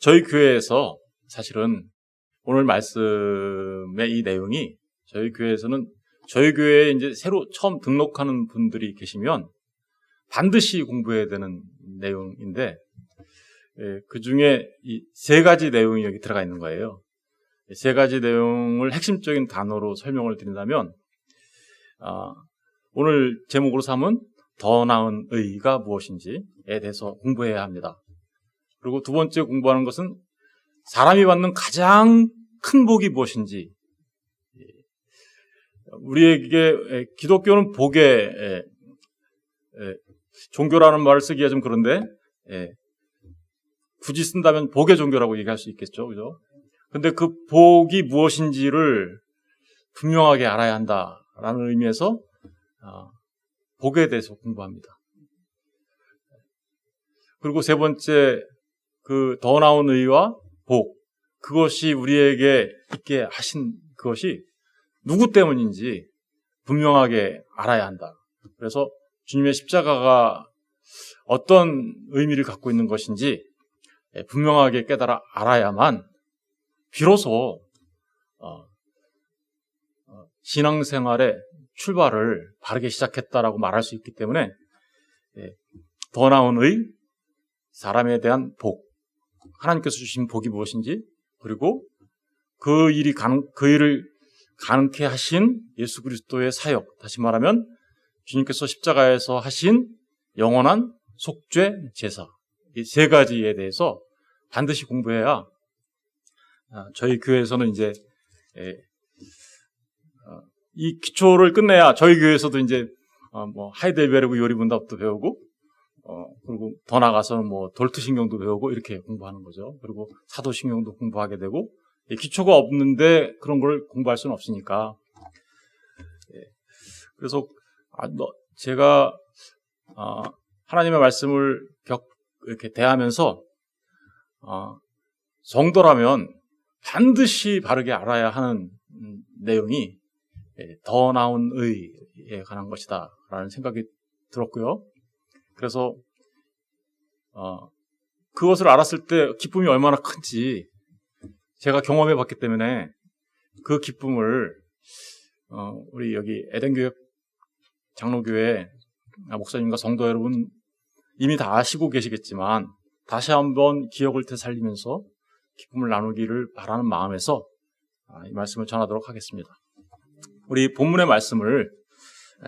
저희 교회에서 사실은 오늘 말씀의 이 내용이 저희 교회에서는 저희 교회에 이제 새로 처음 등록하는 분들이 계시면 반드시 공부해야 되는 내용인데, 그 중에 이 세 가지 내용이 여기 들어가 있는 거예요. 세 가지 내용을 핵심적인 단어로 설명을 드린다면, 오늘 제목으로 삼은 더 나은 의가 무엇인지에 대해서 공부해야 합니다. 그리고 두 번째 공부하는 것은 사람이 받는 가장 큰 복이 무엇인지, 우리에게 기독교는 복의 종교라는 말을 쓰기가 좀 그런데, 굳이 쓴다면 복의 종교라고 얘기할 수 있겠죠, 그죠? 근데 그 복이 무엇인지를 분명하게 알아야 한다라는 의미에서 복에 대해서 공부합니다. 그리고 세 번째, 그 더 나은 의와 복, 그것이 우리에게 있게 하신 그것이 누구 때문인지 분명하게 알아야 한다. 그래서 주님의 십자가가 어떤 의미를 갖고 있는 것인지 분명하게 깨달아 알아야만 비로소 신앙생활의 출발을 바르게 시작했다라고 말할 수 있기 때문에 더 나은 의, 사람에 대한 복, 하나님께서 주신 복이 무엇인지, 그리고 그 일을 가능케 하신 예수 그리스도의 사역, 다시 말하면 주님께서 십자가에서 하신 영원한 속죄 제사, 이 세 가지에 대해서 반드시 공부해야 저희 교회에서는 이제 이 기초를 끝내야 저희 교회에서도 이제 뭐 하이델베르크 요리문답도 배우고 그리고 더 나가서는 뭐 돌투신경도 배우고 이렇게 공부하는 거죠. 그리고 사도신경도 공부하게 되고, 기초가 없는데 그런 걸 공부할 수는 없으니까. 그래서 제가 하나님의 말씀을 이렇게 대하면서 성도라면 반드시 바르게 알아야 하는 내용이 더 나은 의에 관한 것이다 라는 생각이 들었고요. 그래서 그것을 알았을 때 기쁨이 얼마나 큰지 제가 경험해 봤기 때문에 그 기쁨을 우리 여기 에덴교회 장로교회 목사님과 성도 여러분 이미 다 아시고 계시겠지만 다시 한번 기억을 되살리면서 기쁨을 나누기를 바라는 마음에서 이 말씀을 전하도록 하겠습니다. 우리 본문의 말씀을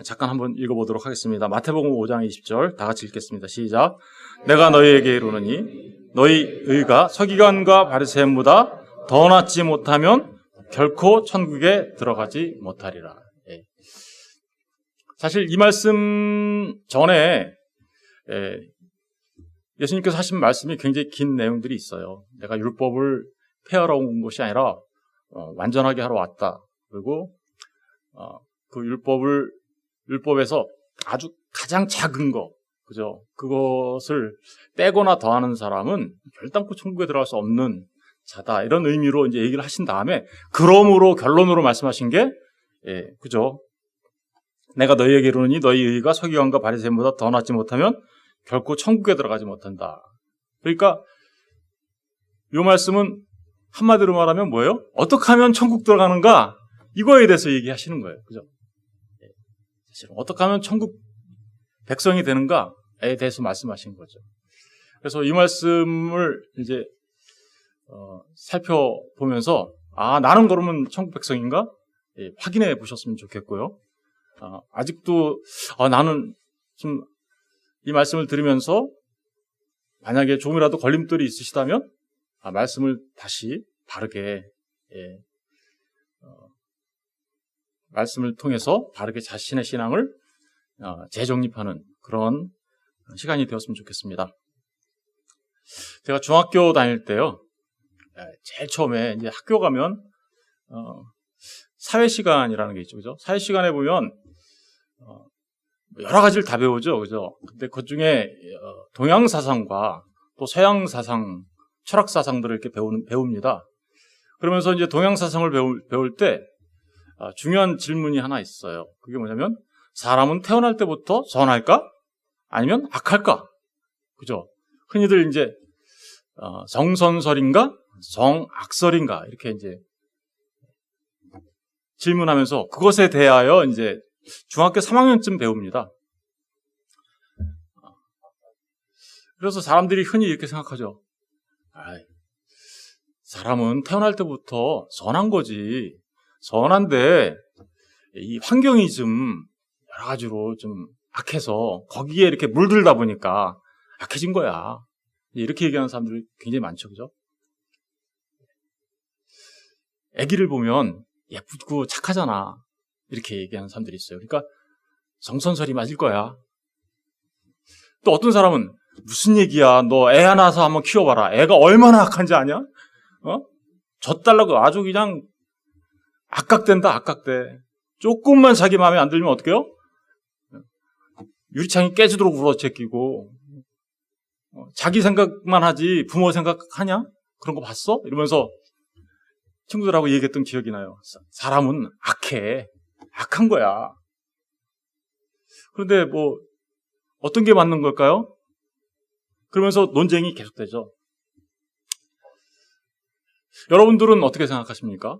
잠깐 한번 읽어보도록 하겠습니다. 마태복음 5장 20절 다 같이 읽겠습니다. 시작. 내가 너희에게 이르노니 너희 의가 서기관과 바리새인보다 더 낫지 못하면 결코 천국에 들어가지 못하리라. 사실 이 말씀 전에 예수님께서 하신 말씀이 굉장히 긴 내용들이 있어요. 내가 율법을 폐하러 온 것이 아니라 완전하게 하러 왔다. 그리고 그 율법에서 아주 가장 작은 거, 그죠? 그것을 빼거나 더하는 사람은 결단코 천국에 들어갈 수 없는 자다. 이런 의미로 이제 얘기를 하신 다음에, 그러므로 결론으로 말씀하신 게, 그죠? 내가 너희에게 이르노니 너희 의가 서기관과 바리새인보다 더 낫지 못하면 결코 천국에 들어가지 못한다. 그러니까 이 말씀은 한마디로 말하면 뭐예요? 어떻게 하면 천국 들어가는가? 이거에 대해서 얘기하시는 거예요. 그죠? 사실은 어떻게 하면 천국 백성이 되는가에 대해서 말씀하신 거죠. 그래서 이 말씀을 이제 살펴보면서 나는 그러면 천국 백성인가? 확인해 보셨으면 좋겠고요. 아직도 나는 좀 이 말씀을 들으면서 만약에 조금이라도 걸림돌이 있으시다면 말씀을 다시 바르게 말씀을 통해서 바르게 자신의 신앙을 재정립하는 그런 시간이 되었으면 좋겠습니다. 제가 중학교 다닐 때요, 제일 처음에 이제 학교 가면 사회시간이라는 게 있죠, 그죠? 사회시간에 보면 여러 가지를 다 배우죠, 그죠? 근데 그 중에 동양 사상과 또 서양 사상, 철학 사상들을 이렇게 배웁니다. 그러면서 이제 동양 사상을 배울 때 중요한 질문이 하나 있어요. 그게 뭐냐면, 사람은 태어날 때부터 선할까? 아니면 악할까? 그죠? 흔히들 이제 정선설인가 정악설인가 이렇게 이제 질문하면서 그것에 대하여 이제 중학교 3학년쯤 배웁니다. 그래서 사람들이 흔히 이렇게 생각하죠. 사람은 태어날 때부터 선한 거지. 선한데 이 환경이 좀 여러 가지로 좀 악해서 거기에 이렇게 물들다 보니까 악해진 거야. 이렇게 얘기하는 사람들이 굉장히 많죠. 그죠? 아기를 보면 예쁘고 착하잖아. 이렇게 얘기하는 사람들이 있어요. 그러니까 정선설이 맞을 거야. 또 어떤 사람은 무슨 얘기야? 너 애 하나 낳아서 한번 키워봐라. 애가 얼마나 악한지 아냐? 젖달라고 아주 그냥 악각된다, 악각돼. 조금만 자기 마음에 안 들면 어떡해요? 유리창이 깨지도록 울어제끼고 자기 생각만 하지 부모 생각하냐? 그런 거 봤어? 이러면서 친구들하고 얘기했던 기억이 나요. 사람은 악해. 악한 거야. 그런데 뭐 어떤 게 맞는 걸까요? 그러면서 논쟁이 계속되죠. 여러분들은 어떻게 생각하십니까?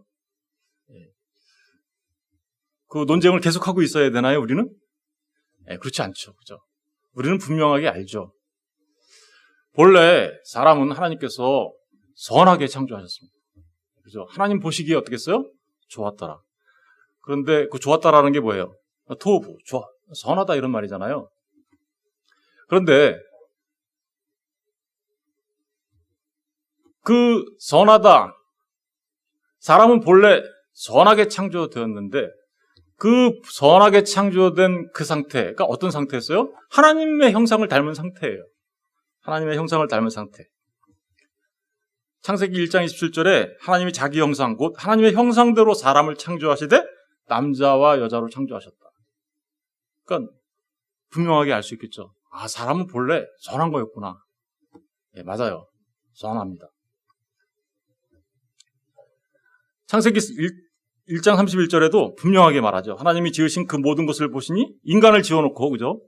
그 논쟁을 계속하고 있어야 되나요, 우리는? 그렇지 않죠. 그죠? 우리는 분명하게 알죠. 본래 사람은 하나님께서 선하게 창조하셨습니다. 그죠? 하나님 보시기에 어떻게 했어요? 좋았더라. 그런데 그 좋았다라는 게 뭐예요? 토부, 좋아, 선하다 이런 말이잖아요. 그런데 그 선하다, 사람은 본래 선하게 창조되었는데 그 선하게 창조된 그 상태가 어떤 상태였어요? 하나님의 형상을 닮은 상태예요. 하나님의 형상을 닮은 상태. 창세기 1장 27절에 하나님이 자기 형상, 곧 하나님의 형상대로 사람을 창조하시되 남자와 여자로 창조하셨다. 그러니까 분명하게 알 수 있겠죠. 사람은 본래 선한 거였구나. 맞아요. 선합니다. 창세기 1장 31절에도 분명하게 말하죠. 하나님이 지으신 그 모든 것을 보시니 인간을 지어놓고 그죠?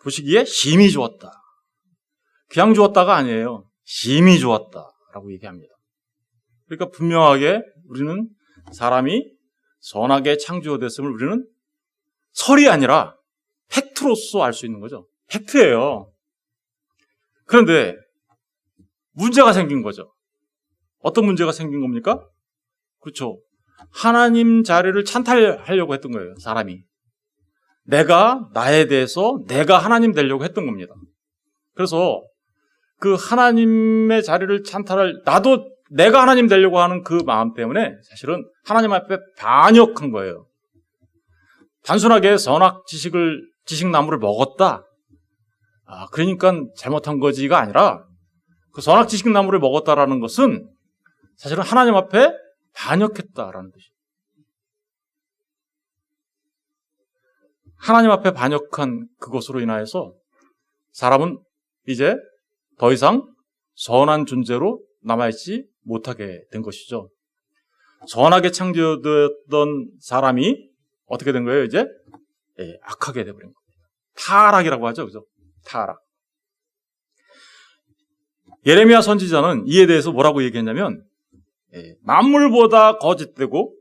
보시기에 심히 좋았다. 그냥 좋았다가 아니에요. 심히 좋았다라고 얘기합니다. 그러니까 분명하게 우리는 사람이 선하게 창조됐음을 우리는 설이 아니라 팩트로서 알 수 있는 거죠. 팩트예요. 그런데 문제가 생긴 거죠. 어떤 문제가 생긴 겁니까? 그렇죠. 하나님 자리를 찬탈하려고 했던 거예요, 사람이. 나에 대해서 내가 하나님 되려고 했던 겁니다. 그래서 그 하나님의 자리를 나도 내가 하나님 되려고 하는 그 마음 때문에 사실은 하나님 앞에 반역한 거예요. 단순하게 선악 지식나무를 먹었다. 그러니까 잘못한 거지가 아니라 그 선악 지식나무를 먹었다라는 것은 사실은 하나님 앞에 반역했다라는 뜻이에요. 하나님 앞에 반역한 그것으로 인하여서 사람은 이제 더 이상 선한 존재로 남아있지 못하게 된 것이죠. 선하게 창조되었던 사람이 어떻게 된 거예요, 이제? 악하게 돼버린 겁니다. 타락이라고 하죠, 그죠? 타락. 예레미야 선지자는 이에 대해서 뭐라고 얘기했냐면, 만물보다 거짓되고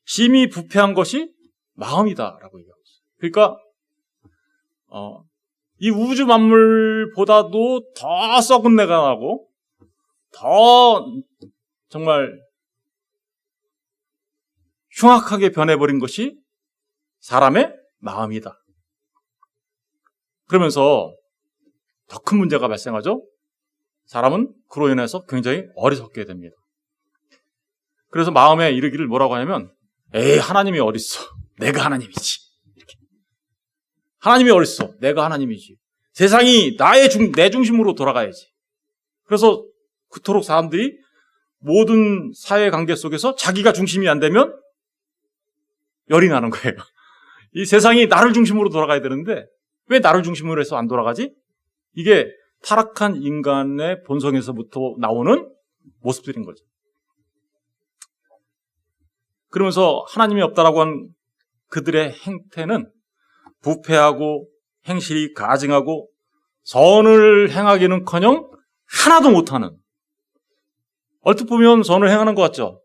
심히 부패한 것이 마음이다라고 얘기하고 있어요. 그러니까 이 우주 만물보다도 더 썩은 내가 나고 더 정말 흉악하게 변해버린 것이 사람의 마음이다. 그러면서 더 큰 문제가 발생하죠. 사람은 그로 인해서 굉장히 어리석게 됩니다. 그래서 마음에 이르기를 뭐라고 하냐면 하나님이 어딨어. 내가 하나님이지. 이렇게. 하나님이 어딨어. 내가 하나님이지. 세상이 내 중심으로 돌아가야지. 그래서 그토록 사람들이 모든 사회관계 속에서 자기가 중심이 안 되면 열이 나는 거예요. 이 세상이 나를 중심으로 돌아가야 되는데 왜 나를 중심으로 해서 안 돌아가지? 이게 타락한 인간의 본성에서부터 나오는 모습들인 거죠. 그러면서 하나님이 없다라고 한 그들의 행태는 부패하고 행실이 가증하고 선을 행하기는커녕 하나도 못하는, 얼핏 보면 선을 행하는 것 같죠?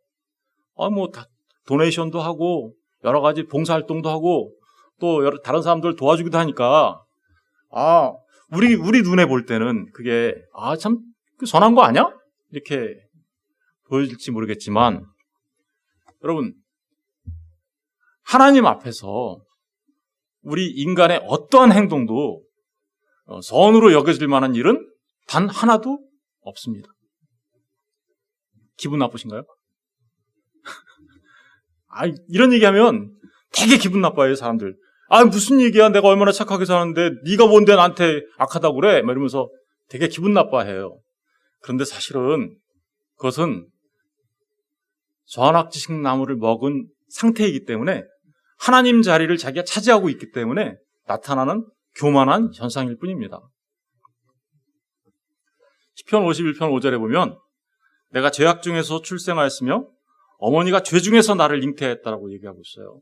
도네이션도 하고, 여러 가지 봉사활동도 하고, 또 다른 사람들 도와주기도 하니까, 우리 눈에 볼 때는 그게, 참, 선한 거 아니야? 이렇게 보여질지 모르겠지만, 여러분, 하나님 앞에서 우리 인간의 어떠한 행동도 선으로 여겨질 만한 일은 단 하나도 없습니다. 기분 나쁘신가요? 이런 얘기하면 되게 기분 나빠요, 사람들. 무슨 얘기야? 내가 얼마나 착하게 사는데 네가 뭔데 나한테 악하다고 그래? 이러면서 되게 기분 나빠해요. 그런데 사실은 그것은 선악지식 나무를 먹은 상태이기 때문에 하나님 자리를 자기가 차지하고 있기 때문에 나타나는 교만한 현상일 뿐입니다. 시편 51편 5절에 보면 내가 죄악 중에서 출생하였으며 어머니가 죄 중에서 나를 잉태했다라고 얘기하고 있어요.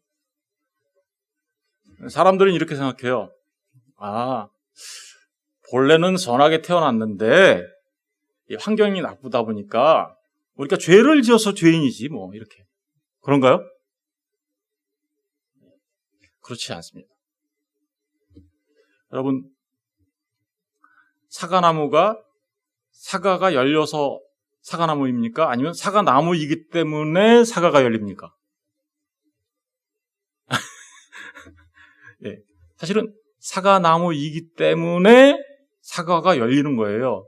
사람들은 이렇게 생각해요. 본래는 선하게 태어났는데 환경이 나쁘다 보니까 우리가 죄를 지어서 죄인이지 이렇게. 그런가요? 그렇지 않습니다. 여러분, 사과가 열려서 사과나무입니까? 아니면 사과나무이기 때문에 사과가 열립니까? 예, 사실은 사과나무이기 때문에 사과가 열리는 거예요.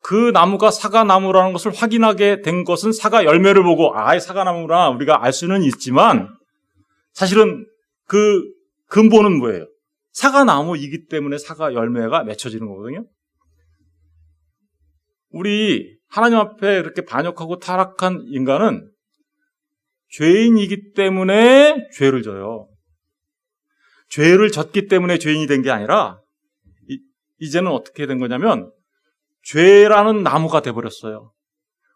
그 나무가 사과나무라는 것을 확인하게 된 것은 사과 열매를 보고 사과나무라 우리가 알 수는 있지만 사실은 그 근본은 뭐예요? 사과나무이기 때문에 사과 열매가 맺혀지는 거거든요. 우리 하나님 앞에 이렇게 반역하고 타락한 인간은 죄인이기 때문에 죄를 져요. 죄를 졌기 때문에 죄인이 된 게 아니라 이제는 어떻게 된 거냐면 죄라는 나무가 돼버렸어요.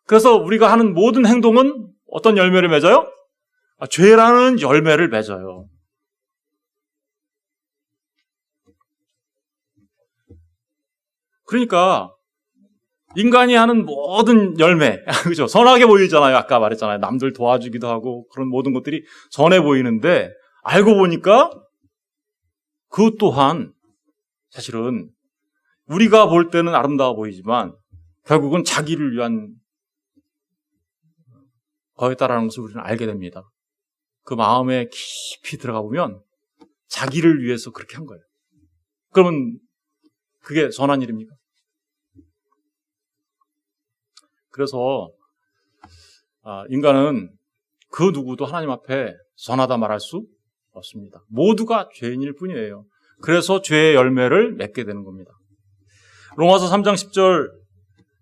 그래서 우리가 하는 모든 행동은 어떤 열매를 맺어요? 죄라는 열매를 맺어요. 그러니까 인간이 하는 모든 열매, 그죠? 선하게 보이잖아요. 아까 말했잖아요. 남들 도와주기도 하고 그런 모든 것들이 선해 보이는데 알고 보니까 그것 또한 사실은 우리가 볼 때는 아름다워 보이지만 결국은 자기를 위한 거였다라는 것을 우리는 알게 됩니다. 그 마음에 깊이 들어가 보면 자기를 위해서 그렇게 한 거예요. 그러면 그게 선한 일입니까? 그래서 인간은 그 누구도 하나님 앞에 선하다 말할 수 없습니다. 모두가 죄인일 뿐이에요. 그래서 죄의 열매를 맺게 되는 겁니다. 로마서 3장 10절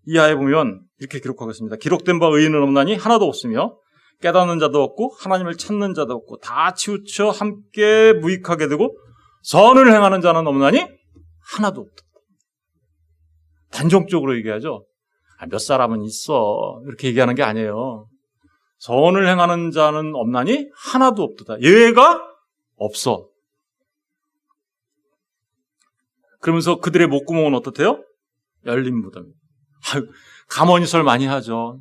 이하에 보면 이렇게 기록하겠습니다. 기록된 바 의인은 없나니 하나도 없으며 깨닫는 자도 없고 하나님을 찾는 자도 없고 다 치우쳐 함께 무익하게 되고 선을 행하는 자는 없나니 하나도 없다. 단정적으로 얘기하죠. 몇 사람은 있어 이렇게 얘기하는 게 아니에요. 선을 행하는 자는 없나니 하나도 없다. 예외가 없어. 그러면서 그들의 목구멍은 어떻대요? 열린 무덤. 가머니설 많이 하죠.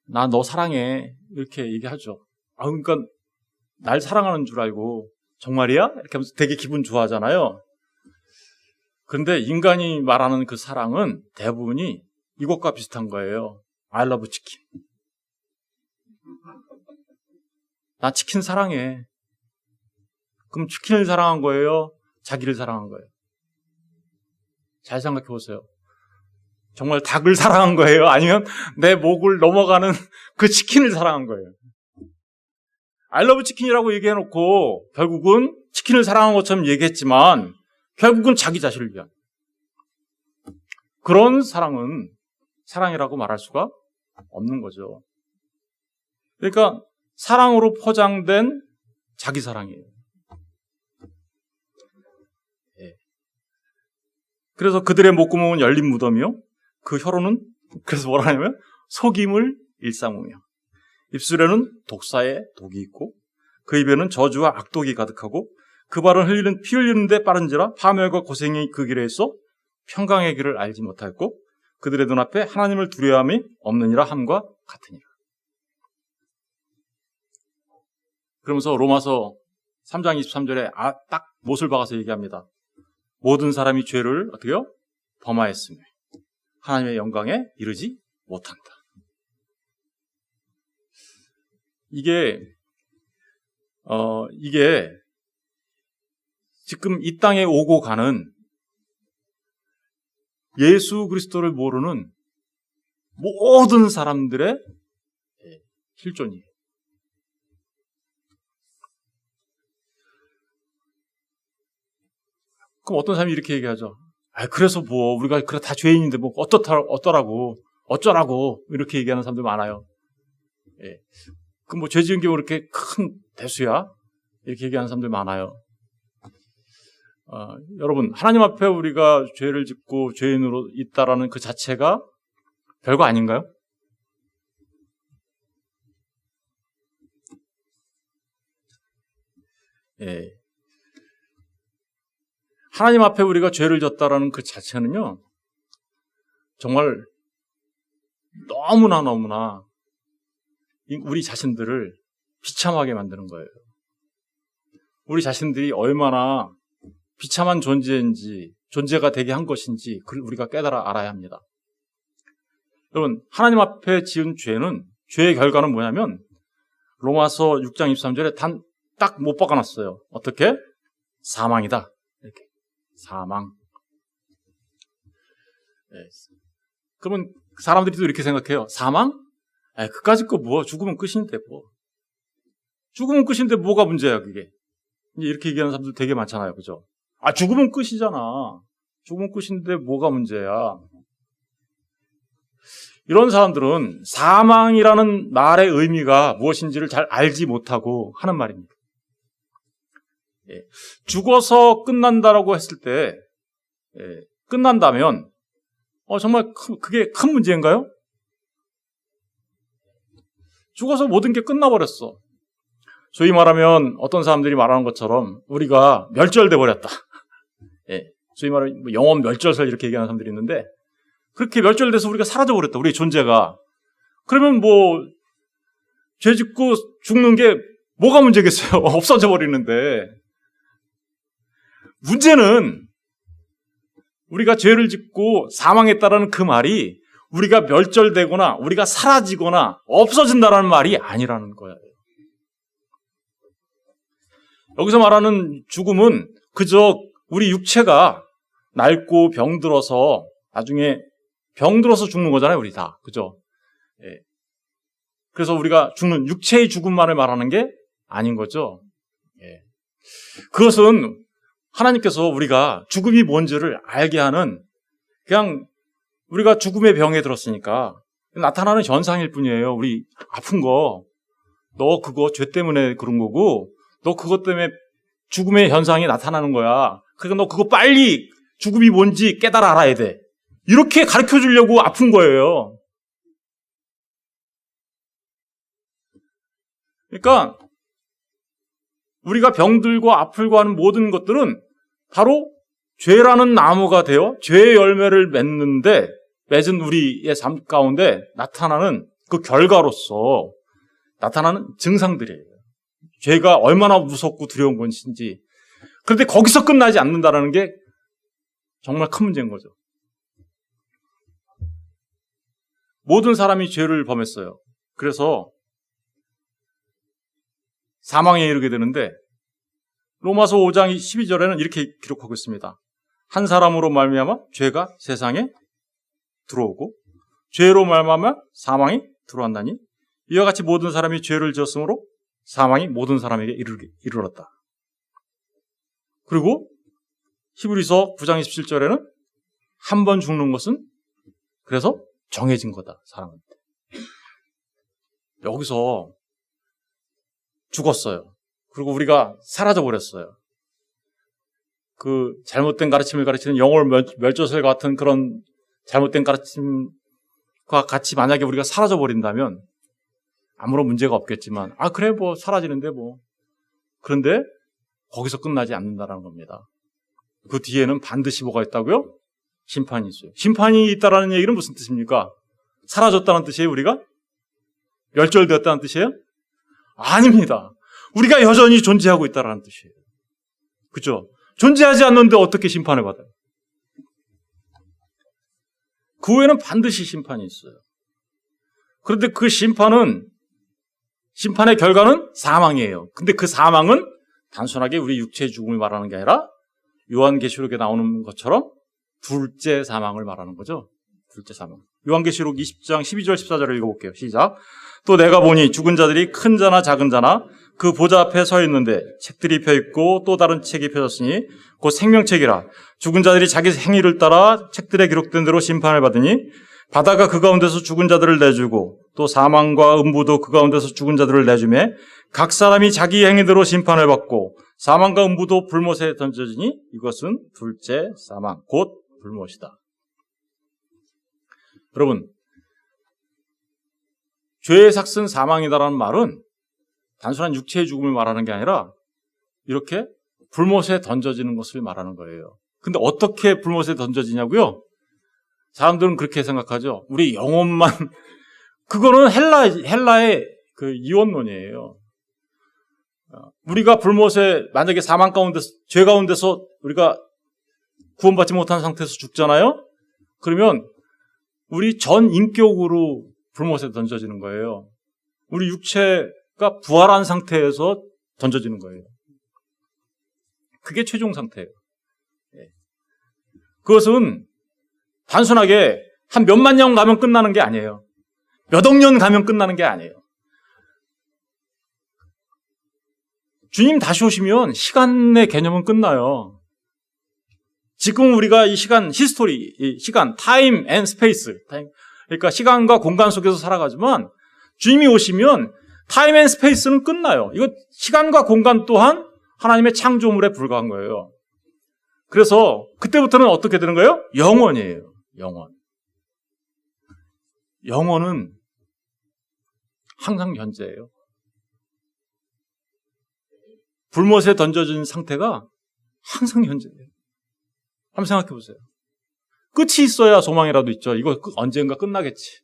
나 너 사랑해 이렇게 얘기하죠. 그러니까 날 사랑하는 줄 알고 정말이야? 이렇게 하면서 되게 기분 좋아하잖아요. 그런데 인간이 말하는 그 사랑은 대부분이 이것과 비슷한 거예요. I love 치킨. 나 치킨 사랑해. 그럼 치킨을 사랑한 거예요? 자기를 사랑한 거예요? 잘 생각해 보세요. 정말 닭을 사랑한 거예요? 아니면 내 목을 넘어가는 그 치킨을 사랑한 거예요? I love 치킨이라고 얘기해놓고 결국은 치킨을 사랑한 것처럼 얘기했지만 결국은 자기 자신을 위한 그런 사랑은 사랑이라고 말할 수가 없는 거죠. 그러니까 사랑으로 포장된 자기 사랑이에요. 그래서 그들의 목구멍은 열린 무덤이요. 그 혀로는 그래서 뭐라 하냐면 속임을 일삼으며 입술에는 독사의 독이 있고 그 입에는 저주와 악독이 가득하고 그 발은 피 흘리는데 빠른지라 파멸과 고생이 그 길에 있어 평강의 길을 알지 못하였고 그들의 눈앞에 하나님을 두려워함이 없느니라 함과 같으니라. 그러면서 로마서 3장 23절에 딱 못을 박아서 얘기합니다. 모든 사람이 죄를 어떻게요? 범하였으며 하나님의 영광에 이르지 못한다. 이게 지금 이 땅에 오고 가는 예수 그리스도를 모르는 모든 사람들의 실존이에요. 그럼 어떤 사람이 이렇게 얘기하죠. 그래서 뭐 우리가 그래 다 죄인인데 뭐 어쩌라고 이렇게 얘기하는 사람들 많아요. 그럼 뭐 죄 지은 게 뭐 이렇게 큰 대수야? 이렇게 얘기하는 사람들 많아요. 여러분, 하나님 앞에 우리가 죄를 짓고 죄인으로 있다라는 그 자체가 별거 아닌가요? 하나님 앞에 우리가 죄를 졌다라는 그 자체는요, 정말 너무나 우리 자신들을 비참하게 만드는 거예요. 우리 자신들이 얼마나 비참한 존재가 되게 한 것인지 그걸 우리가 깨달아 알아야 합니다. 여러분, 하나님 앞에 지은 죄는, 죄의 결과는 뭐냐면 로마서 6장 23절에 딱 못 박아놨어요. 어떻게? 사망이다. 이렇게. 사망. 그러면 사람들이 또 이렇게 생각해요. 사망? 그까짓 거 뭐, 죽으면 끝인데 뭐. 죽으면 끝인데 뭐가 문제야, 그게. 이렇게 얘기하는 사람들 되게 많잖아요. 그죠? 죽으면 끝이잖아. 죽으면 끝인데 뭐가 문제야. 이런 사람들은 사망이라는 말의 의미가 무엇인지를 잘 알지 못하고 하는 말입니다. 죽어서 끝난다라고 했을 때, 끝난다면, 정말 그게 큰 문제인가요? 죽어서 모든 게 끝나버렸어. 소위 말하면 어떤 사람들이 말하는 것처럼 우리가 멸절돼 버렸다. 소위 말하면 영원 멸절설 이렇게 얘기하는 사람들이 있는데 그렇게 멸절돼서 우리가 사라져 버렸다. 우리의 존재가. 그러면 뭐 죄 짓고 죽는 게 뭐가 문제겠어요? 없어져 버리는데. 문제는 우리가 죄를 짓고 사망했다라는 그 말이 우리가 멸절되거나 우리가 사라지거나 없어진다라는 말이 아니라는 거예요. 여기서 말하는 죽음은 그저 우리 육체가 낡고 병들어서 나중에 병들어서 죽는 거잖아요, 우리 다. 그죠? 그래서 우리가 죽는 육체의 죽음만을 말하는 게 아닌 거죠. 그것은 하나님께서 우리가 죽음이 뭔지를 알게 하는 그냥 우리가 죽음의 병에 들었으니까 나타나는 현상일 뿐이에요. 우리 아픈 거. 너 그거 죄 때문에 그런 거고 너 그것 때문에 죽음의 현상이 나타나는 거야. 그러니까 너 그거 빨리 죽음이 뭔지 깨달아 알아야 돼. 이렇게 가르쳐 주려고 아픈 거예요. 그러니까 우리가 병들고 아플고 하는 모든 것들은 바로 죄라는 나무가 되어 죄의 열매를 맺은 우리의 삶 가운데 나타나는 그 결과로서 나타나는 증상들이에요. 죄가 얼마나 무섭고 두려운 것인지. 그런데 거기서 끝나지 않는다는 게 정말 큰 문제인 거죠. 모든 사람이 죄를 범했어요. 그래서 사망에 이르게 되는데 로마서 5장 12절에는 이렇게 기록하고 있습니다. 한 사람으로 말미암아 죄가 세상에 들어오고 죄로 말미암아 사망이 들어왔나니 이와 같이 모든 사람이 죄를 지었으므로 사망이 모든 사람에게 이르렀다. 그리고 히브리서 9장 27절에는 한 번 죽는 것은 그래서 정해진 거다, 사람한테. 여기서 죽었어요. 그리고 우리가 사라져 버렸어요. 그 잘못된 가르침을 가르치는 영월 멸절설 같은 그런 잘못된 가르침과 같이 만약에 우리가 사라져 버린다면 아무런 문제가 없겠지만 그래 뭐 사라지는데 뭐. 그런데 거기서 끝나지 않는다는 겁니다. 그 뒤에는 반드시 뭐가 있다고요? 심판이 있어요. 심판이 있다라는 얘기는 무슨 뜻입니까? 사라졌다는 뜻이에요, 우리가? 멸절되었다는 뜻이에요? 아닙니다. 우리가 여전히 존재하고 있다는 뜻이에요. 그렇죠? 존재하지 않는데 어떻게 심판을 받아요? 그 후에는 반드시 심판이 있어요. 그런데 그 심판의 결과는 사망이에요. 근데 그 사망은 단순하게 우리 육체의 죽음을 말하는 게 아니라 요한계시록에 나오는 것처럼 둘째 사망을 말하는 거죠. 둘째 사망. 요한계시록 20장 12절 14절을 읽어볼게요. 시작. 또 내가 보니 죽은 자들이 큰 자나 작은 자나 그 보좌 앞에 서 있는데 책들이 펴있고 또 다른 책이 펴졌으니 곧 생명책이라. 죽은 자들이 자기 행위를 따라 책들에 기록된 대로 심판을 받으니 바다가 그 가운데서 죽은 자들을 내주고 또 사망과 음부도 그 가운데서 죽은 자들을 내주매 각 사람이 자기 행위대로 심판을 받고 사망과 음부도 불못에 던져지니 이것은 둘째 사망 곧 불못이다. 여러분, 죄의 삭은 사망이다라는 말은 단순한 육체의 죽음을 말하는 게 아니라 이렇게 불못에 던져지는 것을 말하는 거예요. 근데 어떻게 불못에 던져지냐고요? 사람들은 그렇게 생각하죠. 우리 영혼만 그거는 헬라의 그 이원론이에요. 우리가 불못에 만약에 사망 가운데 죄 가운데서 우리가 구원받지 못한 상태에서 죽잖아요. 그러면 우리 전 인격으로 불못에 던져지는 거예요. 우리 육체가 부활한 상태에서 던져지는 거예요. 그게 최종 상태예요. 그것은 단순하게 한 몇만 년 가면 끝나는 게 아니에요. 몇 억 년 가면 끝나는 게 아니에요. 주님 다시 오시면 시간의 개념은 끝나요. 지금 우리가 이 시간, 히스토리, 이 시간, 타임 앤 스페이스, 그러니까 시간과 공간 속에서 살아가지만 주님이 오시면 타임 앤 스페이스는 끝나요. 이거 시간과 공간 또한 하나님의 창조물에 불과한 거예요. 그래서 그때부터는 어떻게 되는 거예요? 영원이에요. 영원. 영원은 항상 현재예요. 불못에 던져진 상태가 항상 현재예요. 한번 생각해 보세요. 끝이 있어야 소망이라도 있죠. 이거 언젠가 끝나겠지.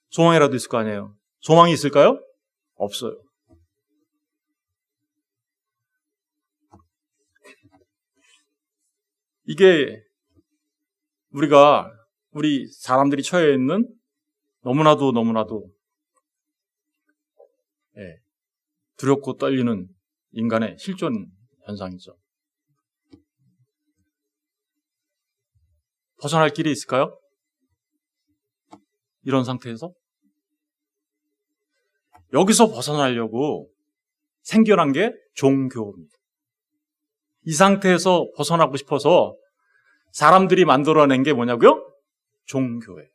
소망이라도 있을 거 아니에요. 소망이 있을까요? 없어요. 이게 우리 사람들이 처해 있는 너무나도 두렵고 떨리는 인간의 실존 현상이죠. 벗어날 길이 있을까요? 이런 상태에서? 여기서 벗어나려고 생겨난 게 종교입니다. 이 상태에서 벗어나고 싶어서 사람들이 만들어낸 게 뭐냐고요? 종교예요.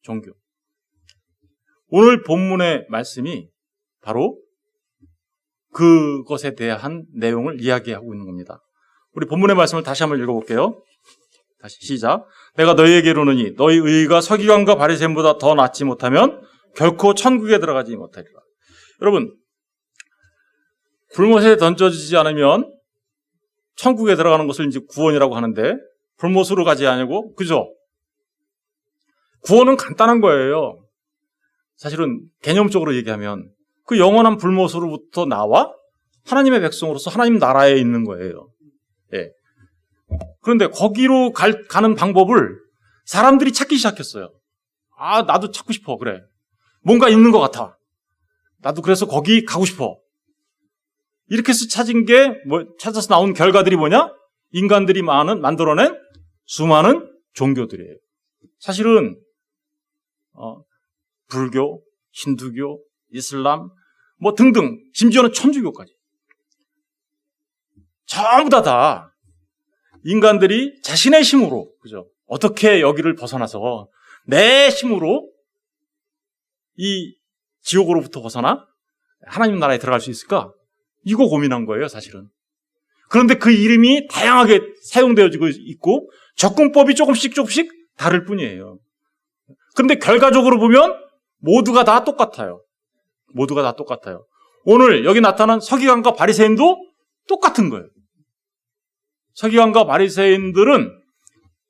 종교. 오늘 본문의 말씀이 바로 그것에 대한 내용을 이야기하고 있는 겁니다. 우리 본문의 말씀을 다시 한번 읽어볼게요. 다시 시작. 내가 너희에게 이르노니 너희 의의가 서기관과 바리새인보다 더 낫지 못하면 결코 천국에 들어가지 못하리라. 여러분, 불못에 던져지지 않으면 천국에 들어가는 것을 이제 구원이라고 하는데 불못으로 가지 않고, 그죠? 구원은 간단한 거예요. 사실은 개념적으로 얘기하면 그 영원한 불못으로부터 나와 하나님의 백성으로서 하나님 나라에 있는 거예요. 예. 그런데 거기로 가는 방법을 사람들이 찾기 시작했어요. 아, 나도 찾고 싶어. 그래. 뭔가 있는 것 같아. 나도 그래서 거기 가고 싶어. 이렇게 해서 찾아서 나온 결과들이 뭐냐? 인간들이 만들어낸 수많은 종교들이에요. 사실은 불교, 힌두교, 이슬람, 등등, 심지어는 천주교까지. 전부 다 인간들이 자신의 힘으로, 그죠? 어떻게 여기를 벗어나서 내 힘으로 이 지옥으로부터 벗어나 하나님 나라에 들어갈 수 있을까? 이거 고민한 거예요, 사실은. 그런데 그 이름이 다양하게 사용되어지고 있고 접근법이 조금씩 다를 뿐이에요. 그런데 결과적으로 보면 모두가 다 똑같아요. 모두가 다 똑같아요. 오늘 여기 나타난 서기관과 바리새인도 똑같은 거예요. 서기관과 바리새인들은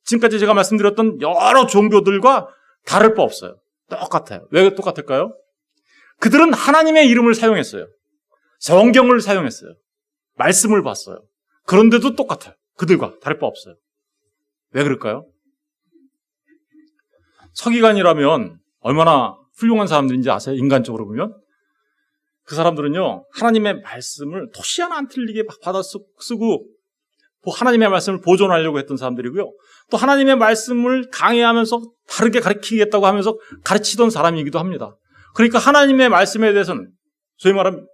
지금까지 제가 말씀드렸던 여러 종교들과 다를 바 없어요. 똑같아요. 왜 똑같을까요? 그들은 하나님의 이름을 사용했어요. 성경을 사용했어요. 말씀을 봤어요. 그런데도 똑같아요. 그들과 다를 바 없어요. 왜 그럴까요? 서기관이라면 얼마나 훌륭한 사람들인지 아세요? 인간적으로 보면? 그 사람들은요, 하나님의 말씀을 토시 하나 안 틀리게 막 받아 쓰고, 하나님의 말씀을 보존하려고 했던 사람들이고요. 또 하나님의 말씀을 강해하면서 다르게 가르치겠다고 하면서 가르치던 사람이기도 합니다. 그러니까 하나님의 말씀에 대해서는, 소위 말하면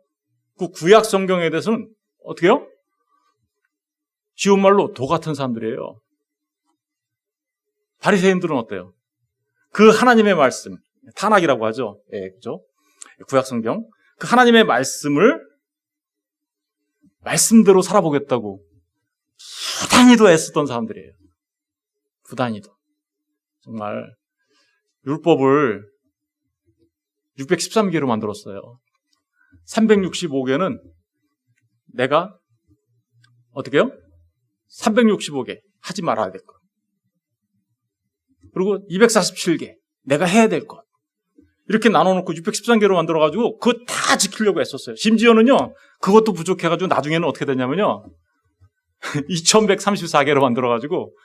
그 구약 성경에 대해서는 어떻게 해요? 쉬운 말로 도 같은 사람들이에요. 바리새인들은 어때요? 그 하나님의 말씀, 탄악이라고 하죠. 예, 그죠? 구약 성경. 그 하나님의 말씀을 말씀대로 살아보겠다고 부단히도 애쓰던 사람들이에요. 부단히도. 정말 율법을 613개로 만들었어요. 365개는 내가 어떻게 해요? 365개 하지 말아야 될 것. 그리고 247개 내가 해야 될 것. 이렇게 나눠놓고 613개로 만들어가지고 그거 다 지키려고 했었어요. 심지어는요, 그것도 부족해가지고 나중에는 어떻게 됐냐면요, 2134개로 만들어가지고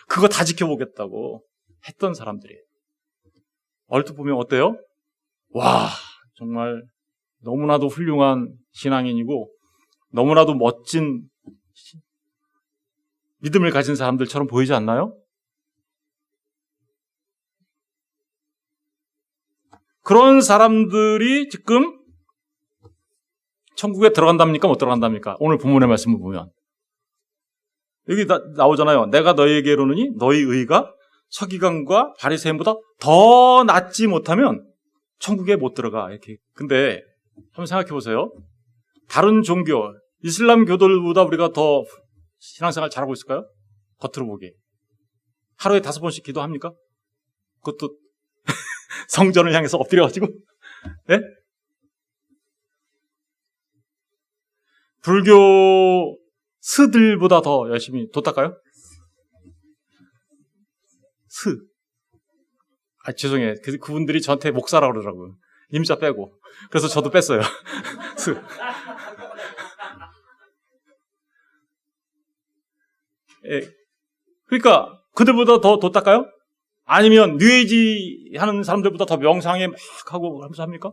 그거 다 지켜보겠다고 했던 사람들이에요. 얼핏 보면 어때요? 와, 정말 너무나도 훌륭한 신앙인이고 너무나도 멋진 믿음을 가진 사람들처럼 보이지 않나요? 그런 사람들이 지금 천국에 들어간답니까? 못 들어간답니까? 오늘 본문의 말씀을 보면 여기 나오잖아요. 내가 너희에게 이르노니 너희 의가 서기관과 바리새인보다 더 낫지 못하면 천국에 못 들어가. 이렇게. 근데 한번 생각해 보세요. 다른 종교, 이슬람 교도들보다 우리가 더 신앙생활 잘하고 있을까요? 겉으로 보기에. 하루에 5번씩 기도합니까? 그것도 성전을 향해서 엎드려가지고. 네? 불교 스들보다 더 열심히 도 닦아요? 스. 죄송해요. 그분들이 저한테 목사라고 그러더라고요. 임자 빼고. 그래서 저도 뺐어요. 스. 예. 그러니까 그들보다 더 도 닦아요? 아니면 뉴에이지 하는 사람들보다 더 명상에 막 하고 하면서 합니까?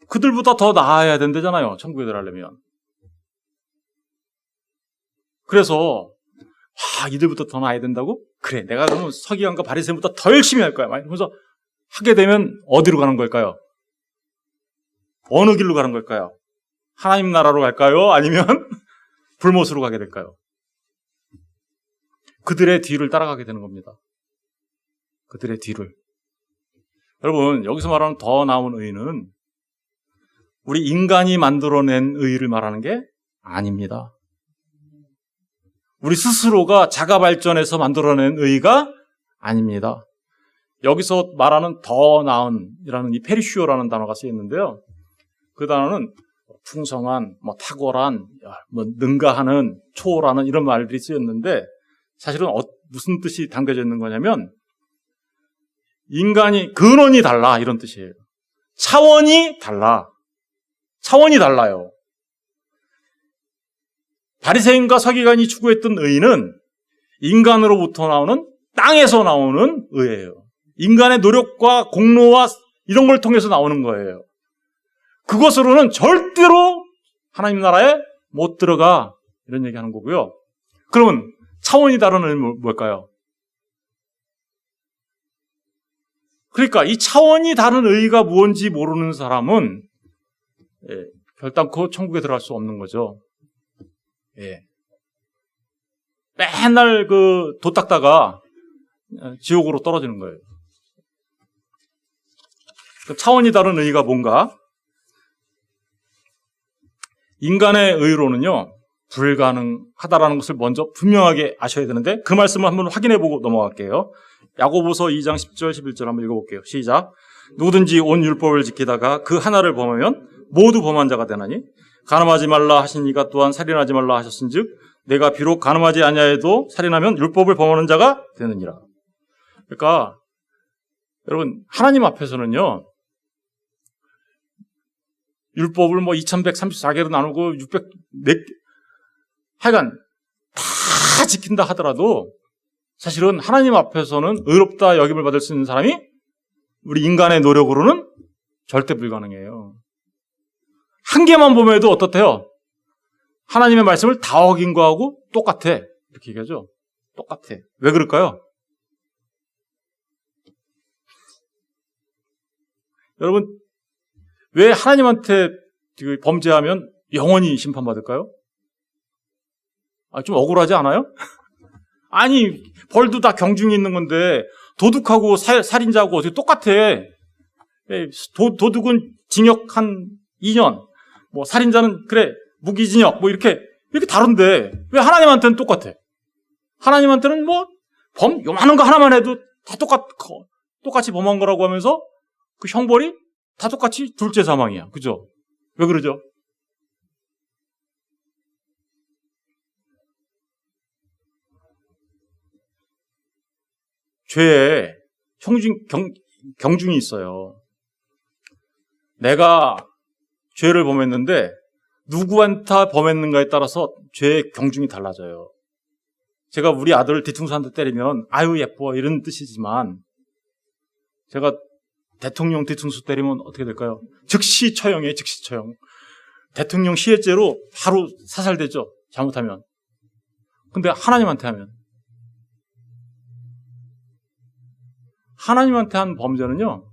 그들보다 더 나아야 된다잖아요. 천국에 들어가려면. 그래서 이들보다 더 나아야 된다고? 그래, 내가 그러면 서기관과 바리새인보다 더 열심히 할 거야. 그래서 하게 되면 어디로 가는 걸까요? 어느 길로 가는 걸까요? 하나님 나라로 갈까요? 아니면 불못으로 가게 될까요? 그들의 뒤를 따라가게 되는 겁니다. 그들의 뒤를. 여러분, 여기서 말하는 더 나은 의는 우리 인간이 만들어낸 의를 말하는 게 아닙니다. 우리 스스로가 자가 발전해서 만들어낸 의가 아닙니다. 여기서 말하는 더 나은이라는 이 페리슈어라는 단어가 쓰였는데요. 그 단어는 풍성한, 탁월한, 능가하는, 초월하는 이런 말들이 쓰였는데 사실은 무슨 뜻이 담겨져 있는 거냐면 인간이 근원이 달라 이런 뜻이에요. 차원이 달라. 차원이 달라요. 바리새인과 서기관이 추구했던 의는 인간으로부터 나오는 땅에서 나오는 의예요. 인간의 노력과 공로와 이런 걸 통해서 나오는 거예요. 그것으로는 절대로 하나님 나라에 못 들어가 이런 얘기하는 거고요. 그러면 차원이 다른 의는 뭘까요? 그러니까 이 차원이 다른 의가 뭔지 모르는 사람은 결단코 천국에 들어갈 수 없는 거죠. 예. 맨날 도 닦다가 지옥으로 떨어지는 거예요. 차원이 다른 의가 뭔가? 인간의 의로는요, 불가능하다라는 것을 먼저 분명하게 아셔야 되는데 그 말씀을 한번 확인해 보고 넘어갈게요. 야고보서 2장 10절 11절 한번 읽어볼게요. 시작. 누구든지 온 율법을 지키다가 그 하나를 범하면 모두 범한 자가 되나니 간음하지 말라 하신 이가 또한 살인하지 말라 하셨은즉 내가 비록 간음하지 아니하여도 살인하면 율법을 범하는 자가 되느니라. 그러니까 여러분, 하나님 앞에서는요, 율법을 2134개로 나누고 604개, 하여간 다 지킨다 하더라도 사실은 하나님 앞에서는 의롭다 여김을 받을 수 있는 사람이 우리 인간의 노력으로는 절대 불가능해요. 한 개만 보면도 어떻대요? 하나님의 말씀을 다 어긴 거하고 똑같아. 이렇게 얘기하죠. 똑같아. 왜 그럴까요? 여러분, 왜 하나님한테 범죄하면 영원히 심판받을까요? 좀 억울하지 않아요? 아니, 벌도 다 경중이 있는 건데 도둑하고 살인자하고 어떻게 똑같아. 도둑은 징역 한 2년, 살인자는 그래 무기징역 이렇게 다른데 왜 하나님한테는 똑같아? 하나님한테는 요만한 거 하나만 해도 다 똑같이 범한 거라고 하면서 그 형벌이 다 똑같이 둘째 사망이야. 그죠? 왜 그러죠? 죄에 경중이 있어요. 내가 죄를 범했는데 누구한테 범했는가에 따라서 죄의 경중이 달라져요. 제가 우리 아들을 뒤통수 한 대 때리면 아유 예뻐 이런 뜻이지만 제가 대통령 뒤통수 때리면 어떻게 될까요? 즉시 처형이에요. 즉시 처형. 대통령 시해죄로 바로 사살되죠. 잘못하면. 근데 하나님한테 하면, 하나님한테 한 범죄는요,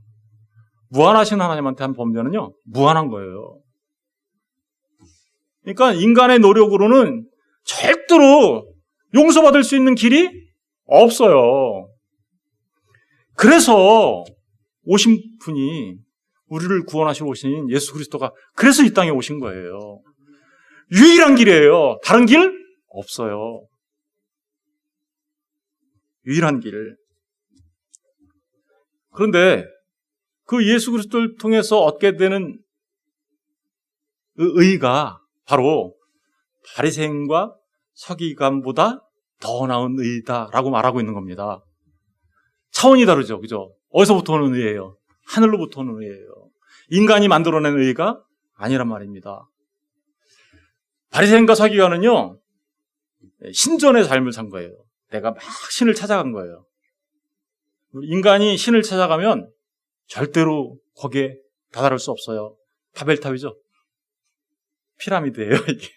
무한하신 하나님한테 한 범죄는요, 무한한 거예요. 그러니까 인간의 노력으로는 절대로 용서받을 수 있는 길이 없어요. 그래서 오신 분이, 우리를 구원하시러 오신 예수 그리스도가 그래서 이 땅에 오신 거예요. 유일한 길이에요. 다른 길 없어요. 유일한 길. 그런데 그 예수 그리스도를 통해서 얻게 되는 의가 바로 바리새인과 서기관보다 더 나은 의다라고 말하고 있는 겁니다. 차원이 다르죠. 그죠? 어디서부터 오는 의예요? 하늘로부터 오는 의예요. 인간이 만들어낸 의가 아니란 말입니다. 바리새인과 서기관은요, 신전의 삶을 산 거예요. 내가 막 신을 찾아간 거예요. 인간이 신을 찾아가면 절대로 거기에 다다를 수 없어요. 바벨탑이죠. 피라미드예요, 이게.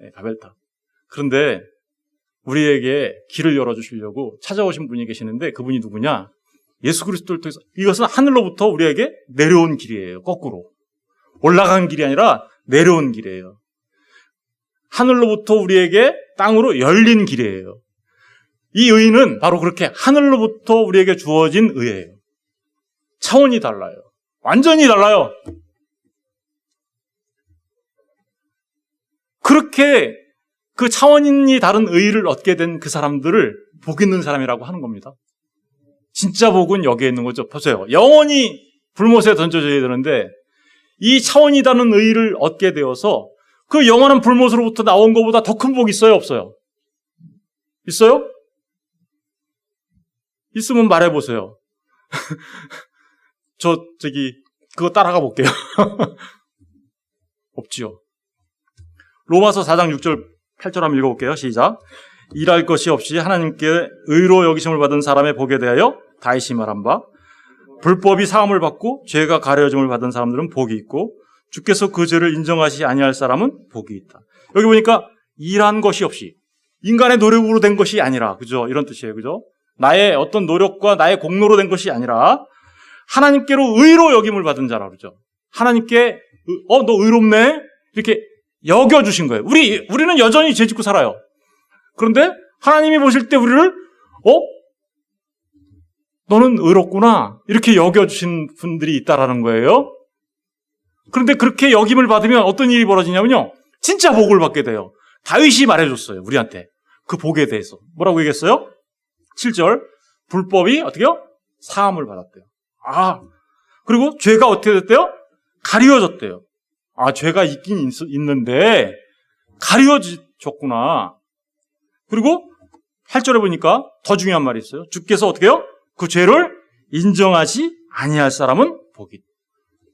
네, 바벨탑. 그런데 우리에게 길을 열어주시려고 찾아오신 분이 계시는데 그분이 누구냐? 예수 그리스도를 통해서, 이것은 하늘로부터 우리에게 내려온 길이에요. 거꾸로. 올라간 길이 아니라 내려온 길이에요. 하늘로부터 우리에게 땅으로 열린 길이에요. 이 의는 바로 그렇게 하늘로부터 우리에게 주어진 의예요. 차원이 달라요. 완전히 달라요. 그렇게 그 차원이 다른 의를 얻게 된 그 사람들을 복 있는 사람이라고 하는 겁니다. 진짜 복은 여기에 있는 거죠. 보세요. 영원히 불못에 던져져야 되는데 이 차원이 다른 의를 얻게 되어서 그 영원한 불못으로부터 나온 것보다 더 큰 복이 있어요? 없어요? 있어요? 있으면 말해보세요. 그거 따라가 볼게요. 없지요. 로마서 4장 6절, 8절 한번 읽어볼게요. 시작. 일할 것이 없이 하나님께 의로 여기심을 받은 사람의 복에 대하여 다시 말한 바, 불법이 사함을 받고 죄가 가려짐을 받은 사람들은 복이 있고 주께서 그 죄를 인정하시 아니할 사람은 복이 있다. 여기 보니까 일한 것이 없이, 인간의 노력으로 된 것이 아니라, 그죠? 이런 뜻이에요. 그죠? 나의 어떤 노력과 나의 공로로 된 것이 아니라 하나님께로 의로 여김을 받은 자라 그러죠. 하나님께 너 의롭네? 이렇게 여겨주신 거예요. 우리는 여전히 죄 짓고 살아요. 그런데 하나님이 보실 때 우리를 너는 의롭구나 이렇게 여겨주신 분들이 있다라는 거예요. 그런데 그렇게 여김을 받으면 어떤 일이 벌어지냐면요, 진짜 복을 받게 돼요. 다윗이 말해줬어요. 우리한테 그 복에 대해서 뭐라고 얘기했어요? 7절, 불법이 어떻게요? 사함을 받았대요. 그리고 죄가 어떻게 됐대요? 가려졌대요. 죄가 있긴 있는데 가려졌구나. 그리고 8절에 보니까 더 중요한 말이 있어요. 주께서 어떻게 해요? 그 죄를 인정하지 아니할 사람은 복이.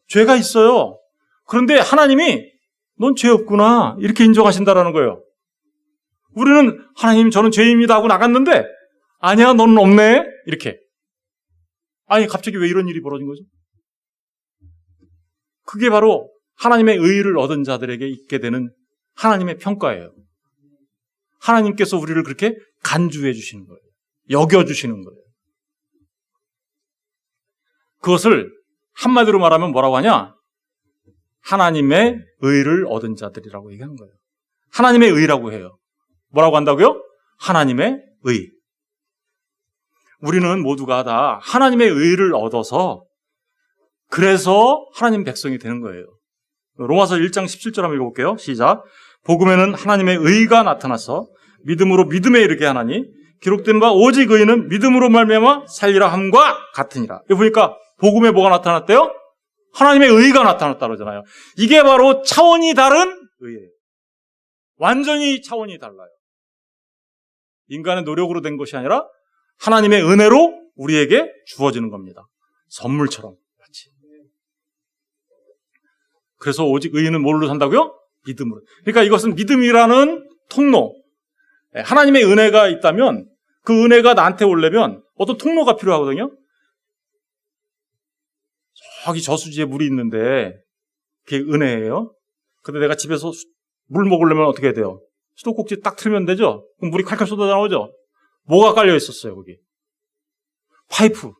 죄가 있어요. 그런데 하나님이 넌 죄 없구나 이렇게 인정하신다라는 거예요. 우리는 하나님 저는 죄입니다 하고 나갔는데 아니야 너는 없네 이렇게. 아니 갑자기 왜 이런 일이 벌어진 거죠? 그게 바로 하나님의 의의를 얻은 자들에게 있게 되는 하나님의 평가예요. 하나님께서 우리를 그렇게 간주해 주시는 거예요. 여겨주시는 거예요. 그것을 한마디로 말하면 뭐라고 하냐? 하나님의 의의를 얻은 자들이라고 얘기하는 거예요. 하나님의 의의라고 해요. 뭐라고 한다고요? 하나님의 의의. 우리는 모두가 다 하나님의 의의를 얻어서 그래서 하나님 백성이 되는 거예요. 로마서 1장 17절 한번 읽어볼게요. 시작. 복음에는 하나님의 의의가 나타나서 믿음으로 믿음에 이르게 하나니 기록된 바 오직 의의는 믿음으로 말미암아 살리라 함과 같으니라. 여기 보니까 복음에 뭐가 나타났대요? 하나님의 의의가 나타났다 그러잖아요. 이게 바로 차원이 다른 의의예요. 완전히 차원이 달라요. 인간의 노력으로 된 것이 아니라 하나님의 은혜로 우리에게 주어지는 겁니다. 선물처럼 같이. 그래서 오직 의의는 뭘로 산다고요? 믿음으로. 그러니까 이것은 믿음이라는 통로. 하나님의 은혜가 있다면 그 은혜가 나한테 오려면 어떤 통로가 필요하거든요. 저기 저수지에 물이 있는데 그게 은혜예요. 근데 내가 집에서 물 먹으려면 어떻게 해야 돼요? 수도꼭지 딱 틀면 되죠? 그럼 물이 칼칼 쏟아 나오죠? 뭐가 깔려 있었어요, 거기? 파이프.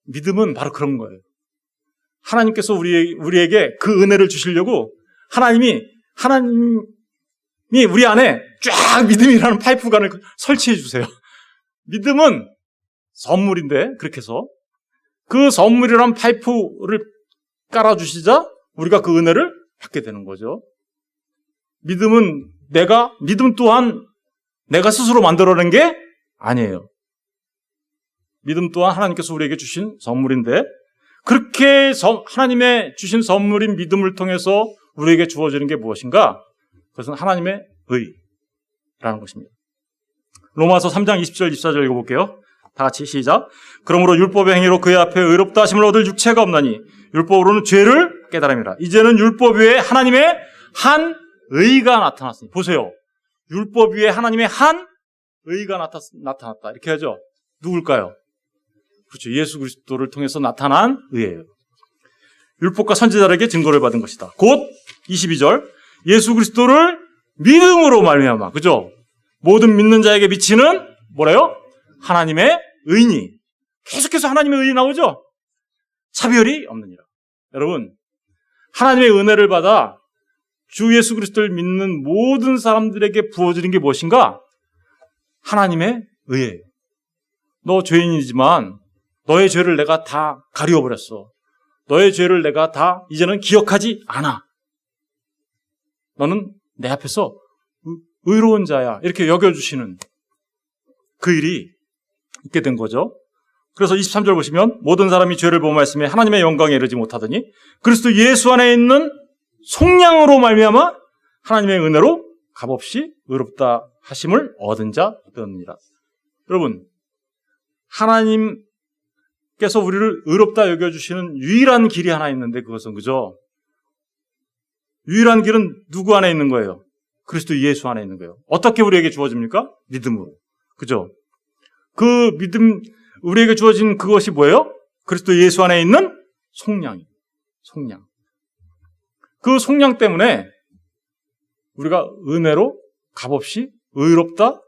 믿음은 바로 그런 거예요. 하나님께서 우리에게 그 은혜를 주시려고 하나님이 우리 안에 쫙 믿음이라는 파이프관을 설치해 주세요. 믿음은 선물인데 그렇게 해서 그 선물이라는 파이프를 깔아주시자 우리가 그 은혜를 받게 되는 거죠. 믿음 또한 내가 스스로 만들어낸 게 아니에요. 믿음 또한 하나님께서 우리에게 주신 선물인데 그렇게 하나님의 주신 선물인 믿음을 통해서 우리에게 주어지는 게 무엇인가? 그것은 하나님의 의라는 것입니다. 로마서 3장 20절 24절 읽어볼게요. 다 같이 시작. 그러므로 율법의 행위로 그의 앞에 의롭다 하심을 얻을 육체가 없나니 율법으로는 죄를 깨달음이라. 이제는 율법 위에 하나님의 한 의가 나타났으니. 보세요. 율법 위에 하나님의 한 의가 나타났다. 이렇게 하죠. 누굴까요? 그렇죠. 예수 그리스도를 통해서 나타난 의예요. 율법과 선지자에게 증거를 받은 것이다. 곧 22절 예수 그리스도를 믿음으로 말미암아. 그죠? 모든 믿는 자에게 미치는 뭐래요? 하나님의 의니. 계속해서 하나님의 의이 나오죠? 차별이 없느니라. 여러분, 하나님의 은혜를 받아 주 예수 그리스도를 믿는 모든 사람들에게 부어지는 게 무엇인가? 하나님의 의예요. 너 죄인이지만 너의 죄를 내가 다 가리워버렸어. 너의 죄를 내가 다 이제는 기억하지 않아. 너는 내 앞에서 의로운 자야. 이렇게 여겨주시는 그 일이 있게 된 거죠. 그래서 23절 보시면 모든 사람이 죄를 범하였으며 하나님의 영광에 이르지 못하더니 그리스도 예수 안에 있는 속량으로 말미암아 하나님의 은혜로 값없이 의롭다 하심을 얻은 자 되었느니라. 여러분, 하나님께서 우리를 의롭다 여겨주시는 유일한 길이 하나 있는데 그것은 그죠? 유일한 길은 누구 안에 있는 거예요? 그리스도 예수 안에 있는 거예요. 어떻게 우리에게 주어집니까? 믿음으로. 그죠? 그 믿음, 우리에게 주어진 그것이 뭐예요? 그리스도 예수 안에 있는 속량이에요. 속량. 그 속량 때문에 우리가 은혜로 값없이 의롭다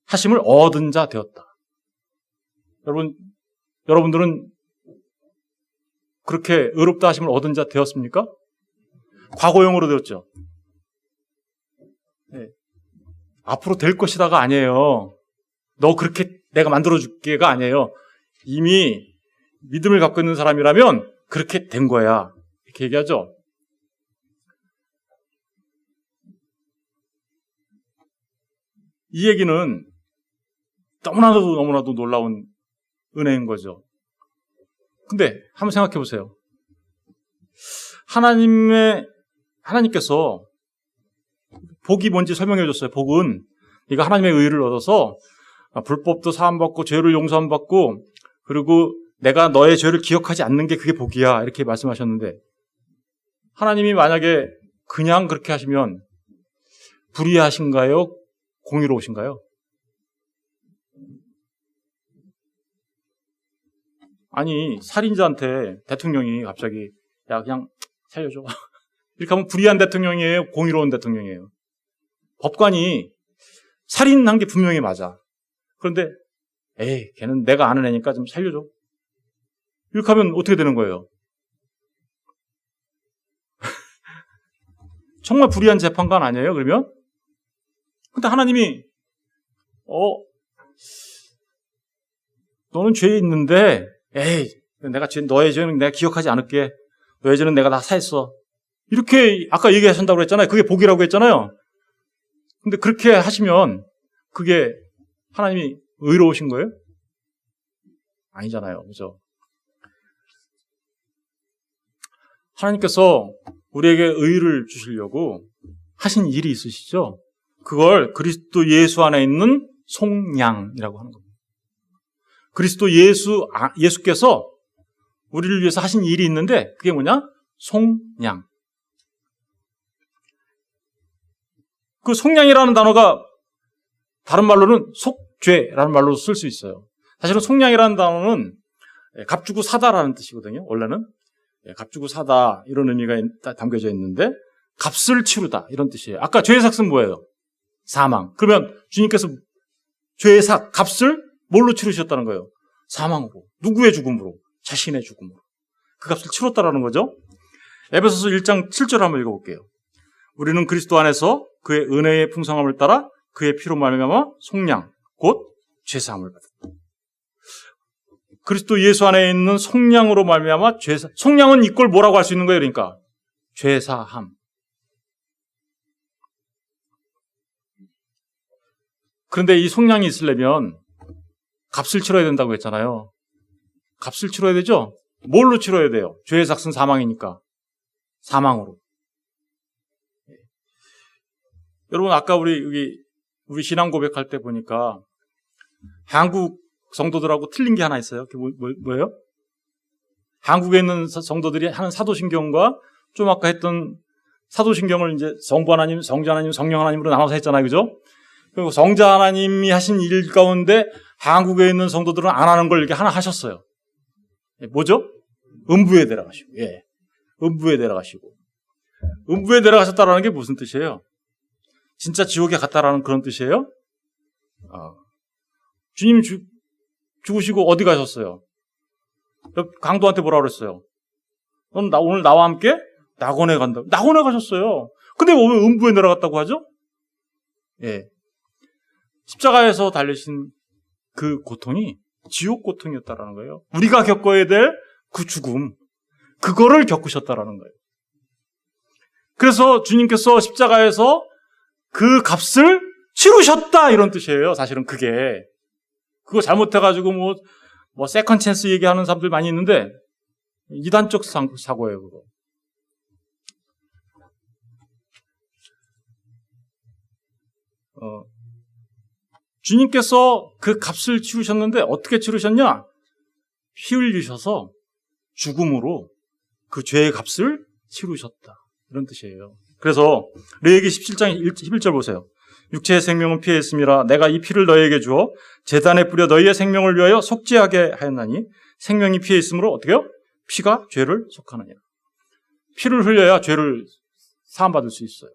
하심을 얻은 자 되었다. 여러분들은 그렇게 의롭다 하심을 얻은 자 되었습니까? 과거형으로 되었죠. 네. 앞으로 될 것이다가 아니에요. 너 그렇게 내가 만들어줄게가 아니에요. 이미 믿음을 갖고 있는 사람이라면 그렇게 된 거야. 이렇게 얘기하죠. 이 얘기는 너무나도 놀라운 은혜인 거죠. 근데 한번 생각해 보세요. 하나님께서 복이 뭔지 설명해 줬어요. 복은 네가 하나님의 의를 얻어서 불법도 사함받고 죄를 용서함받고 그리고 내가 너의 죄를 기억하지 않는 게 그게 복이야. 이렇게 말씀하셨는데 하나님이 만약에 그냥 그렇게 하시면 불의하신가요? 공의로우신가요? 아니 살인자한테 대통령이 갑자기 야 그냥 살려줘 이렇게 하면 불의한 대통령이에요? 공의로운 대통령이에요? 법관이 살인한 게 분명히 맞아. 그런데 에이 걔는 내가 아는 애니까 좀 살려줘 이렇게 하면 어떻게 되는 거예요? 정말 불의한 재판관 아니에요 그러면? 근데 하나님이 너는 죄에 있는데 에이 너의 죄는 내가 기억하지 않을게. 너의 죄는 내가 다 사했어. 이렇게 아까 얘기하신다고 그랬잖아요. 그게 복이라고 했잖아요. 근데 그렇게 하시면 그게 하나님이 의로우신 거예요? 아니잖아요. 그죠? 하나님께서 우리에게 의를 주시려고 하신 일이 있으시죠? 그걸 그리스도 예수 안에 있는 속량이라고 하는 겁니다. 그리스도 예수께서 우리를 위해서 하신 일이 있는데 그게 뭐냐? 속량. 그 속량이라는 단어가 다른 말로는 속죄라는 말로 쓸 수 있어요. 사실은 속량이라는 단어는 값 주고 사다라는 뜻이거든요. 원래는 값 주고 사다 이런 의미가 담겨져 있는데 값을 치르다 이런 뜻이에요. 아까 죄의 삭은 뭐예요? 사망. 그러면 주님께서 죄의 삭, 값을 뭘로 치르셨다는 거예요? 사망으로. 누구의 죽음으로? 자신의 죽음으로. 그 값을 치렀다라는 거죠. 에베소서 1장 7절 한번 읽어볼게요. 우리는 그리스도 안에서 그의 은혜의 풍성함을 따라 그의 피로 말미암아 속량, 곧 죄사함을 받았다. 그리스도 예수 안에 있는 속량으로 말미암아 속량은 이걸 뭐라고 할 수 있는 거예요? 그러니까 죄사함. 그런데 이 속량이 있으려면 값을 치러야 된다고 했잖아요. 값을 치러야 되죠? 뭘로 치러야 돼요? 죄의 삭은 사망이니까. 사망으로. 여러분, 아까 우리 신앙 고백할 때 보니까 한국 성도들하고 틀린 게 하나 있어요. 그게 뭐예요? 한국에 있는 성도들이 하는 사도신경과 좀 아까 했던 사도신경을 이제 성부 하나님, 성자 하나님, 성령 하나님으로 나눠서 했잖아요. 그죠? 그리고 성자 하나님이 하신 일 가운데 한국에 있는 성도들은 안 하는 걸 이렇게 하나 하셨어요. 뭐죠? 음부에 내려가시고. 예. 음부에 내려가시고. 음부에 내려가셨다라는 게 무슨 뜻이에요? 진짜 지옥에 갔다라는 그런 뜻이에요? 주님 죽으시고 어디 가셨어요? 강도한테 뭐라 그랬어요? 넌 오늘 나와 함께 낙원에 간다. 낙원에 가셨어요. 근데 왜 음부에 내려갔다고 하죠? 예. 십자가에서 달리신 그 고통이 지옥 고통이었다라는 거예요. 우리가 겪어야 될 그 죽음, 그거를 겪으셨다라는 거예요. 그래서 주님께서 십자가에서 그 값을 치르셨다 이런 뜻이에요. 사실은 그거 잘못해가지고 뭐 세컨 찬스 얘기하는 사람들 많이 있는데 이단적 사고예요. 그거. 주님께서 그 값을 치르셨는데 어떻게 치르셨냐? 피 흘리셔서 죽음으로 그 죄의 값을 치르셨다. 이런 뜻이에요. 그래서 레위기 17장 11절 보세요. 육체의 생명은 피에 있음이라 내가 이 피를 너희에게 주어 제단에 뿌려 너희의 생명을 위하여 속죄하게 하였나니 생명이 피에 있으므로 어떻게 해요? 피가 죄를 속하느니라. 피를 흘려야 죄를 사함받을 수 있어요.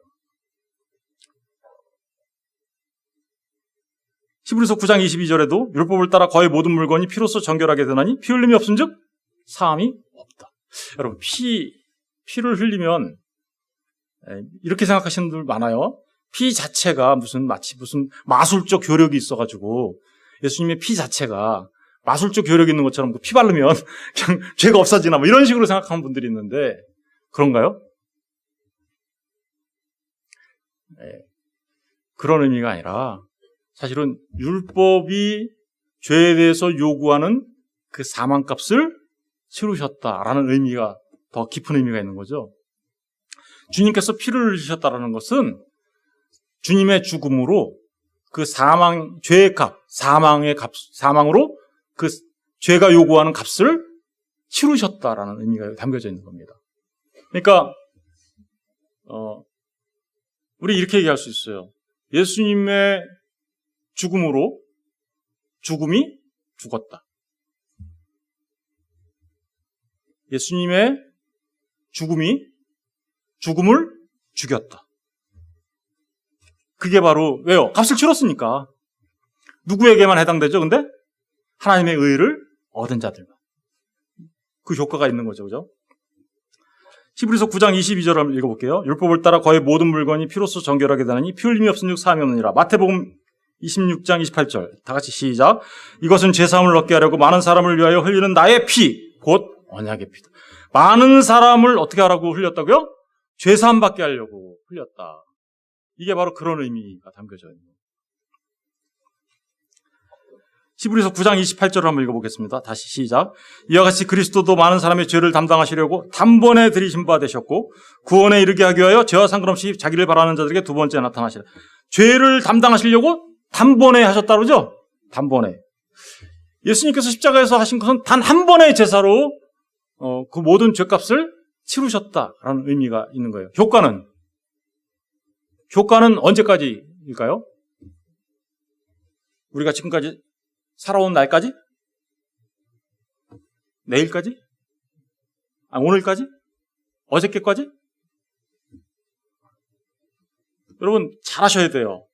히브리서 9장 22절에도 율법을 따라 거의 모든 물건이 피로써 정결하게 되나니 피 흘림이 없은즉 사함이 없다. 여러분 피를 흘리면 이렇게 생각하시는 분들 많아요. 피 자체가 마치 무슨 마술적 효력이 있어가지고 예수님의 피 자체가 마술적 효력이 있는 것처럼 피 바르면 그냥 죄가 없어지나 뭐 이런 식으로 생각하는 분들이 있는데 그런가요? 그런 의미가 아니라 사실은 율법이 죄에 대해서 요구하는 그 사망값을 치르셨다라는 의미가 더 깊은 의미가 있는 거죠. 주님께서 피를 흘리셨다는 것은 주님의 죽음으로 그 죄의 값, 사망으로 그 죄가 요구하는 값을 치르셨다라는 의미가 담겨져 있는 겁니다. 그러니까 우리 이렇게 얘기할 수 있어요. 예수님의 죽음으로 죽음이 죽었다. 예수님의 죽음이 죽음을 죽였다. 그게 바로 왜요? 값을 치렀으니까. 누구에게만 해당되죠? 근데 하나님의 의를 얻은 자들만. 그 효과가 있는 거죠. 그죠? 히브리서 9장 22절을 한번 읽어볼게요. 율법을 따라 거의 모든 물건이 피로써 정결하게 되나니 피 흘림이 없은즉 사함이 없느니라. 마태복음 26장 28절 다 같이 시작. 이것은 죄사함을 얻게 하려고 많은 사람을 위하여 흘리는 나의 피, 곧 언약의 피다. 많은 사람을 어떻게 하라고 흘렸다고요? 죄사함 받게 하려고 흘렸다. 이게 바로 그런 의미가 담겨져 있는 거예요. 히브리서 9장 28절을 한번 읽어보겠습니다. 다시 시작. 이와 같이 그리스도도 많은 사람의 죄를 담당하시려고 단번에 들이신 바 되셨고 구원에 이르게 하기 위하여 죄와 상관없이 자기를 바라는 자들에게 두 번째 나타나시라. 죄를 담당하시려고 단번에 하셨다 그러죠? 단번에. 예수님께서 십자가에서 하신 것은 단 한 번의 제사로 그 모든 죄값을 치르셨다라는 의미가 있는 거예요. 효과는 언제까지일까요? 우리가 지금까지 살아온 날까지? 내일까지? 오늘까지? 어저께까지? 여러분 잘 아셔야 돼요.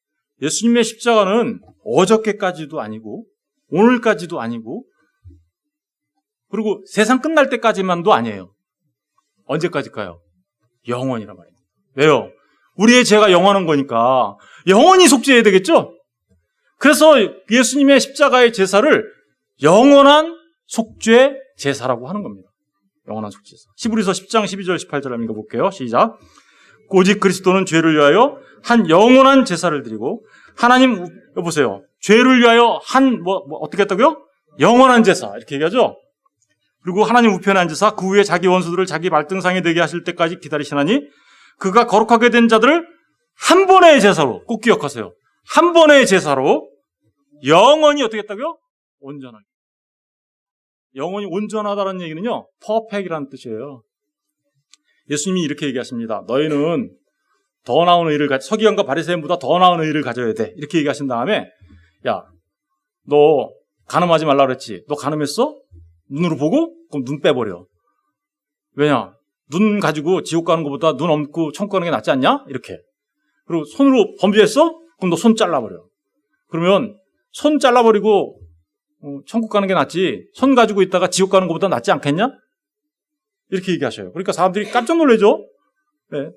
예수님의 십자가는 어저께까지도 아니고 오늘까지도 아니고 그리고 세상 끝날 때까지만도 아니에요. 언제까지일까요? 영원이란 말입니다. 왜요? 우리의 죄가 영원한 거니까 영원히 속죄해야 되겠죠? 그래서 예수님의 십자가의 제사를 영원한 속죄 제사라고 하는 겁니다. 영원한 속죄 제사. 히브리서 10장 12절 18절 한번 읽어볼게요. 시작. 오직 그리스도는 죄를 위하여 한 영원한 제사를 드리고 하나님 여보세요. 죄를 위하여 어떻게 했다고요? 영원한 제사 이렇게 얘기하죠. 그리고 하나님 우편에 앉으사 그 후에 자기 원수들을 자기 발등상에 되게 하실 때까지 기다리시나니 그가 거룩하게 된 자들을 한 번의 제사로 꼭 기억하세요. 한 번의 제사로 영원히 어떻게 했다고요? 온전하게. 영원히 온전하다는 얘기는요. 퍼펙이라는 뜻이에요. 예수님이 이렇게 얘기하십니다. 너희는 더 나은 의를 서기관과 바리새인보다 더 나은 의를 가져야 돼. 이렇게 얘기하신 다음에 야, 너 간음하지 말라 그랬지. 너 간음했어? 눈으로 보고? 그럼 눈 빼버려. 왜냐? 눈 가지고 지옥 가는 것보다 눈 없고 천국 가는 게 낫지 않냐? 이렇게. 그리고 손으로 범죄했어? 그럼 너 손 잘라버려. 그러면 손 잘라버리고 천국 가는 게 낫지. 손 가지고 있다가 지옥 가는 것보다 낫지 않겠냐? 이렇게 얘기하셔요. 그러니까 사람들이 깜짝 놀라죠. 네.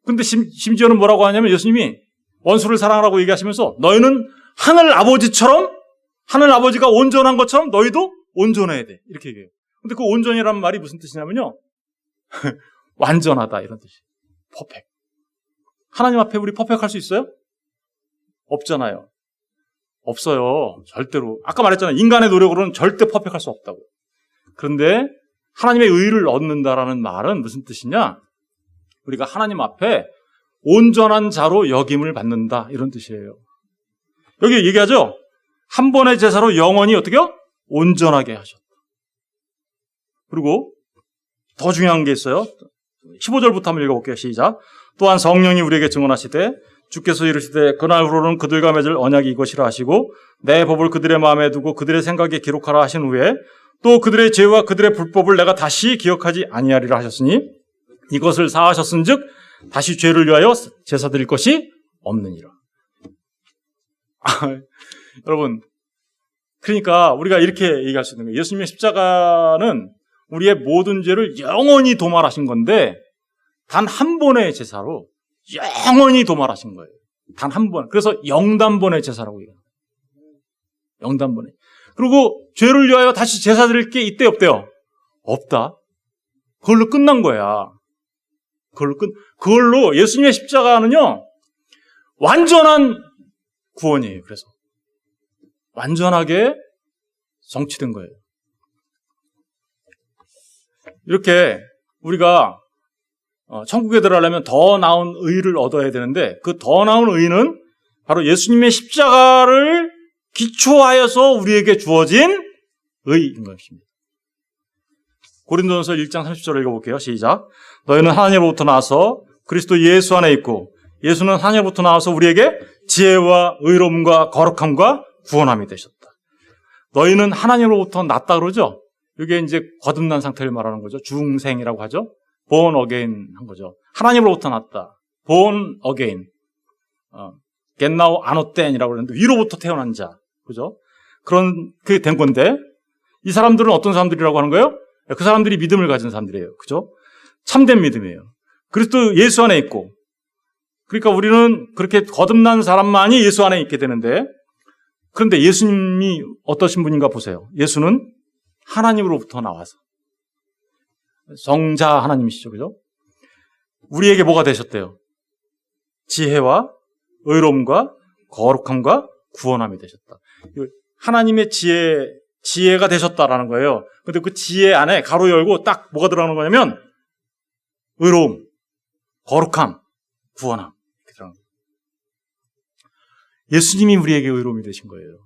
근데 심지어는 뭐라고 하냐면 예수님이 원수를 사랑하라고 얘기하시면서 너희는 하늘 아버지가 온전한 것처럼 너희도 온전해야 돼. 이렇게 얘기해요. 근데 그 온전이라는 말이 무슨 뜻이냐면요. 완전하다 이런 뜻이에요. 퍼펙. 하나님 앞에 우리 퍼펙할 수 있어요? 없잖아요. 없어요. 절대로. 아까 말했잖아요. 인간의 노력으로는 절대 퍼펙할 수 없다고. 그런데 하나님의 의를 얻는다라는 말은 무슨 뜻이냐? 우리가 하나님 앞에 온전한 자로 여김을 받는다 이런 뜻이에요. 여기 얘기하죠? 한 번의 제사로 영원히 어떻게요? 온전하게 하셨다. 그리고 더 중요한 게 있어요. 15절부터 한번 읽어볼게요. 시작. 또한 성령이 우리에게 증언하시되 주께서 이르시되 그날 후로는 그들과 맺을 언약이 이것이라 하시고 내 법을 그들의 마음에 두고 그들의 생각에 기록하라 하신 후에 또 그들의 죄와 그들의 불법을 내가 다시 기억하지 아니하리라 하셨으니 이것을 사하셨은즉 다시 죄를 위하여 제사 드릴 것이 없느니라. 여러분, 그러니까 우리가 이렇게 얘기할 수 있는 거예요. 예수님의 십자가는 우리의 모든 죄를 영원히 도말하신 건데 단 한 번의 제사로 영원히 도말하신 거예요. 단 한 번. 그래서 영단번의 제사라고 얘기해요. 영단번에. 그리고 죄를 위하여 다시 제사 드릴 게 있대 없대요? 없다. 그걸로 끝난 거야. 그걸로 예수님의 십자가는요, 완전한 구원이에요. 그래서 완전하게 성취된 거예요. 이렇게 우리가 천국에 들어가려면 더 나은 의를 얻어야 되는데 그 더 나은 의는 바로 예수님의 십자가를 기초하여서 우리에게 주어진 의인 것입니다. 고린도전서 1장 30절을 읽어볼게요. 시작. 너희는 하나님으로부터 나와서 그리스도 예수 안에 있고 예수는 하나님으로부터 나와서 우리에게 지혜와 의로움과 거룩함과 구원함이 되셨다. 너희는 하나님으로부터 났다 그러죠? 이게 이제 거듭난 상태를 말하는 거죠. 중생이라고 하죠. born again 한 거죠. 하나님으로부터 났다. born again. 겟나우 아노텐이라고 그러는데 위로부터 태어난 자. 그죠? 그런, 그게 된 건데 이 사람들은 어떤 사람들이라고 하는 거예요? 그 사람들이 믿음을 가진 사람들이에요. 그죠? 참된 믿음이에요. 그리스도 예수 안에 있고 그러니까 우리는 그렇게 거듭난 사람만이 예수 안에 있게 되는데 그런데 예수님이 어떠신 분인가 보세요. 예수는 하나님으로부터 나와서 성자 하나님이시죠. 그죠? 우리에게 뭐가 되셨대요? 지혜와 의로움과 거룩함과 구원함이 되셨다. 하나님의 지혜가 되셨다라는 거예요. 근데 그 지혜 안에 가로 열고 딱 뭐가 들어가는 거냐면 의로움, 거룩함, 구원함. 이렇게 들어가는 거예요. 예수님이 우리에게 의로움이 되신 거예요.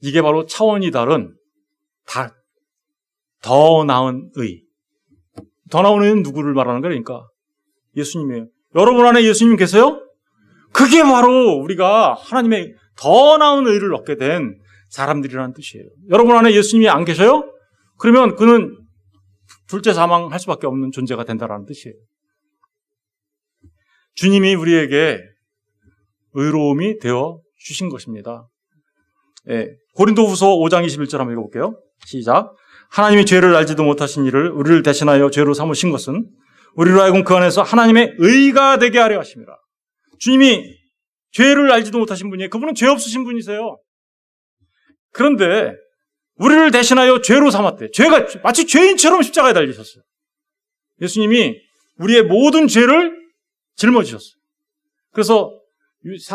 이게 바로 차원이 다른 더 나은 의. 더 나은 의는 누구를 말하는 거예요? 그러니까 예수님이에요. 여러분 안에 예수님 계세요? 그게 바로 우리가 하나님의 더 나은 의를 얻게 된 사람들이라는 뜻이에요. 여러분 안에 예수님이 안 계셔요? 그러면 그는 둘째 사망할 수밖에 없는 존재가 된다는 뜻이에요. 주님이 우리에게 의로움이 되어 주신 것입니다. 예, 고린도후서 5장 21절 한번 읽어볼게요. 시작. 하나님이 죄를 알지도 못하신 이를 우리를 대신하여 죄로 삼으신 것은 우리로 하여금 그 안에서 하나님의 의가 되게 하려 하심이라. 주님이 죄를 알지도 못하신 분이에요. 그분은 죄 없으신 분이세요. 그런데 우리를 대신하여 죄로 삼았대. 죄가 마치 죄인처럼 십자가에 달리셨어요. 예수님이 우리의 모든 죄를 짊어지셨어요. 그래서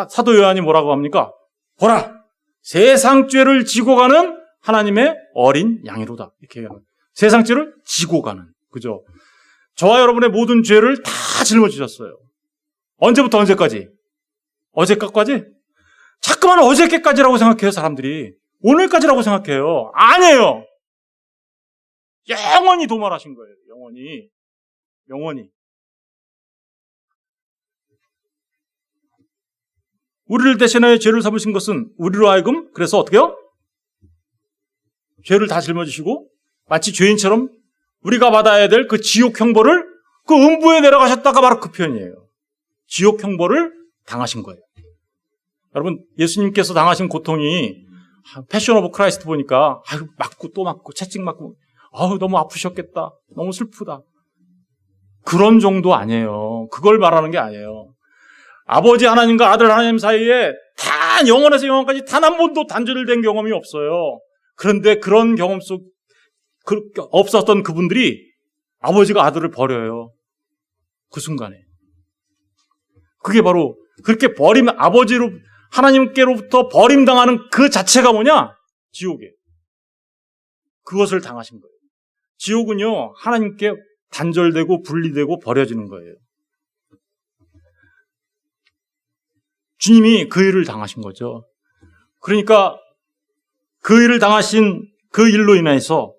사도 요한이 뭐라고 합니까? 보라, 세상 죄를 지고 가는 하나님의 어린 양이로다. 이렇게 얘기하는. 세상 죄를 지고 가는. 그죠? 저와 여러분의 모든 죄를 다 짊어지셨어요. 언제부터 언제까지? 어제까지? 자꾸만 어저께까지라고 생각해요, 사람들이. 오늘까지라고 생각해요. 아니에요. 영원히 도말하신 거예요. 영원히. 우리를 대신하여 죄를 삼으신 것은 우리로 하여금 그래서 어떻게요? 죄를 다 짊어지시고 마치 죄인처럼 우리가 받아야 될 그 지옥 형벌을 그 음부에 내려가셨다가 바로 그 표현이에요. 지옥 형벌을 당하신 거예요. 여러분, 예수님께서 당하신 고통이 패션 오브 크라이스트 보니까 맞고 또 맞고 채찍 맞고 너무 아프셨겠다. 너무 슬프다. 그런 정도 아니에요. 그걸 말하는 게 아니에요. 아버지 하나님과 아들 하나님 사이에 단 영원에서 영원까지 단 한 번도 단절된 경험이 없어요. 그런데 그런 경험 속 없었던 그분들이 아버지가 아들을 버려요. 그 순간에. 그게 바로 그렇게 아버지로 하나님께로부터 버림당하는 그 자체가 뭐냐? 지옥이에요. 그것을 당하신 거예요. 지옥은요, 하나님께 단절되고 분리되고 버려지는 거예요. 주님이 그 일을 당하신 거죠. 그러니까 그 일을 당하신 그 일로 인해서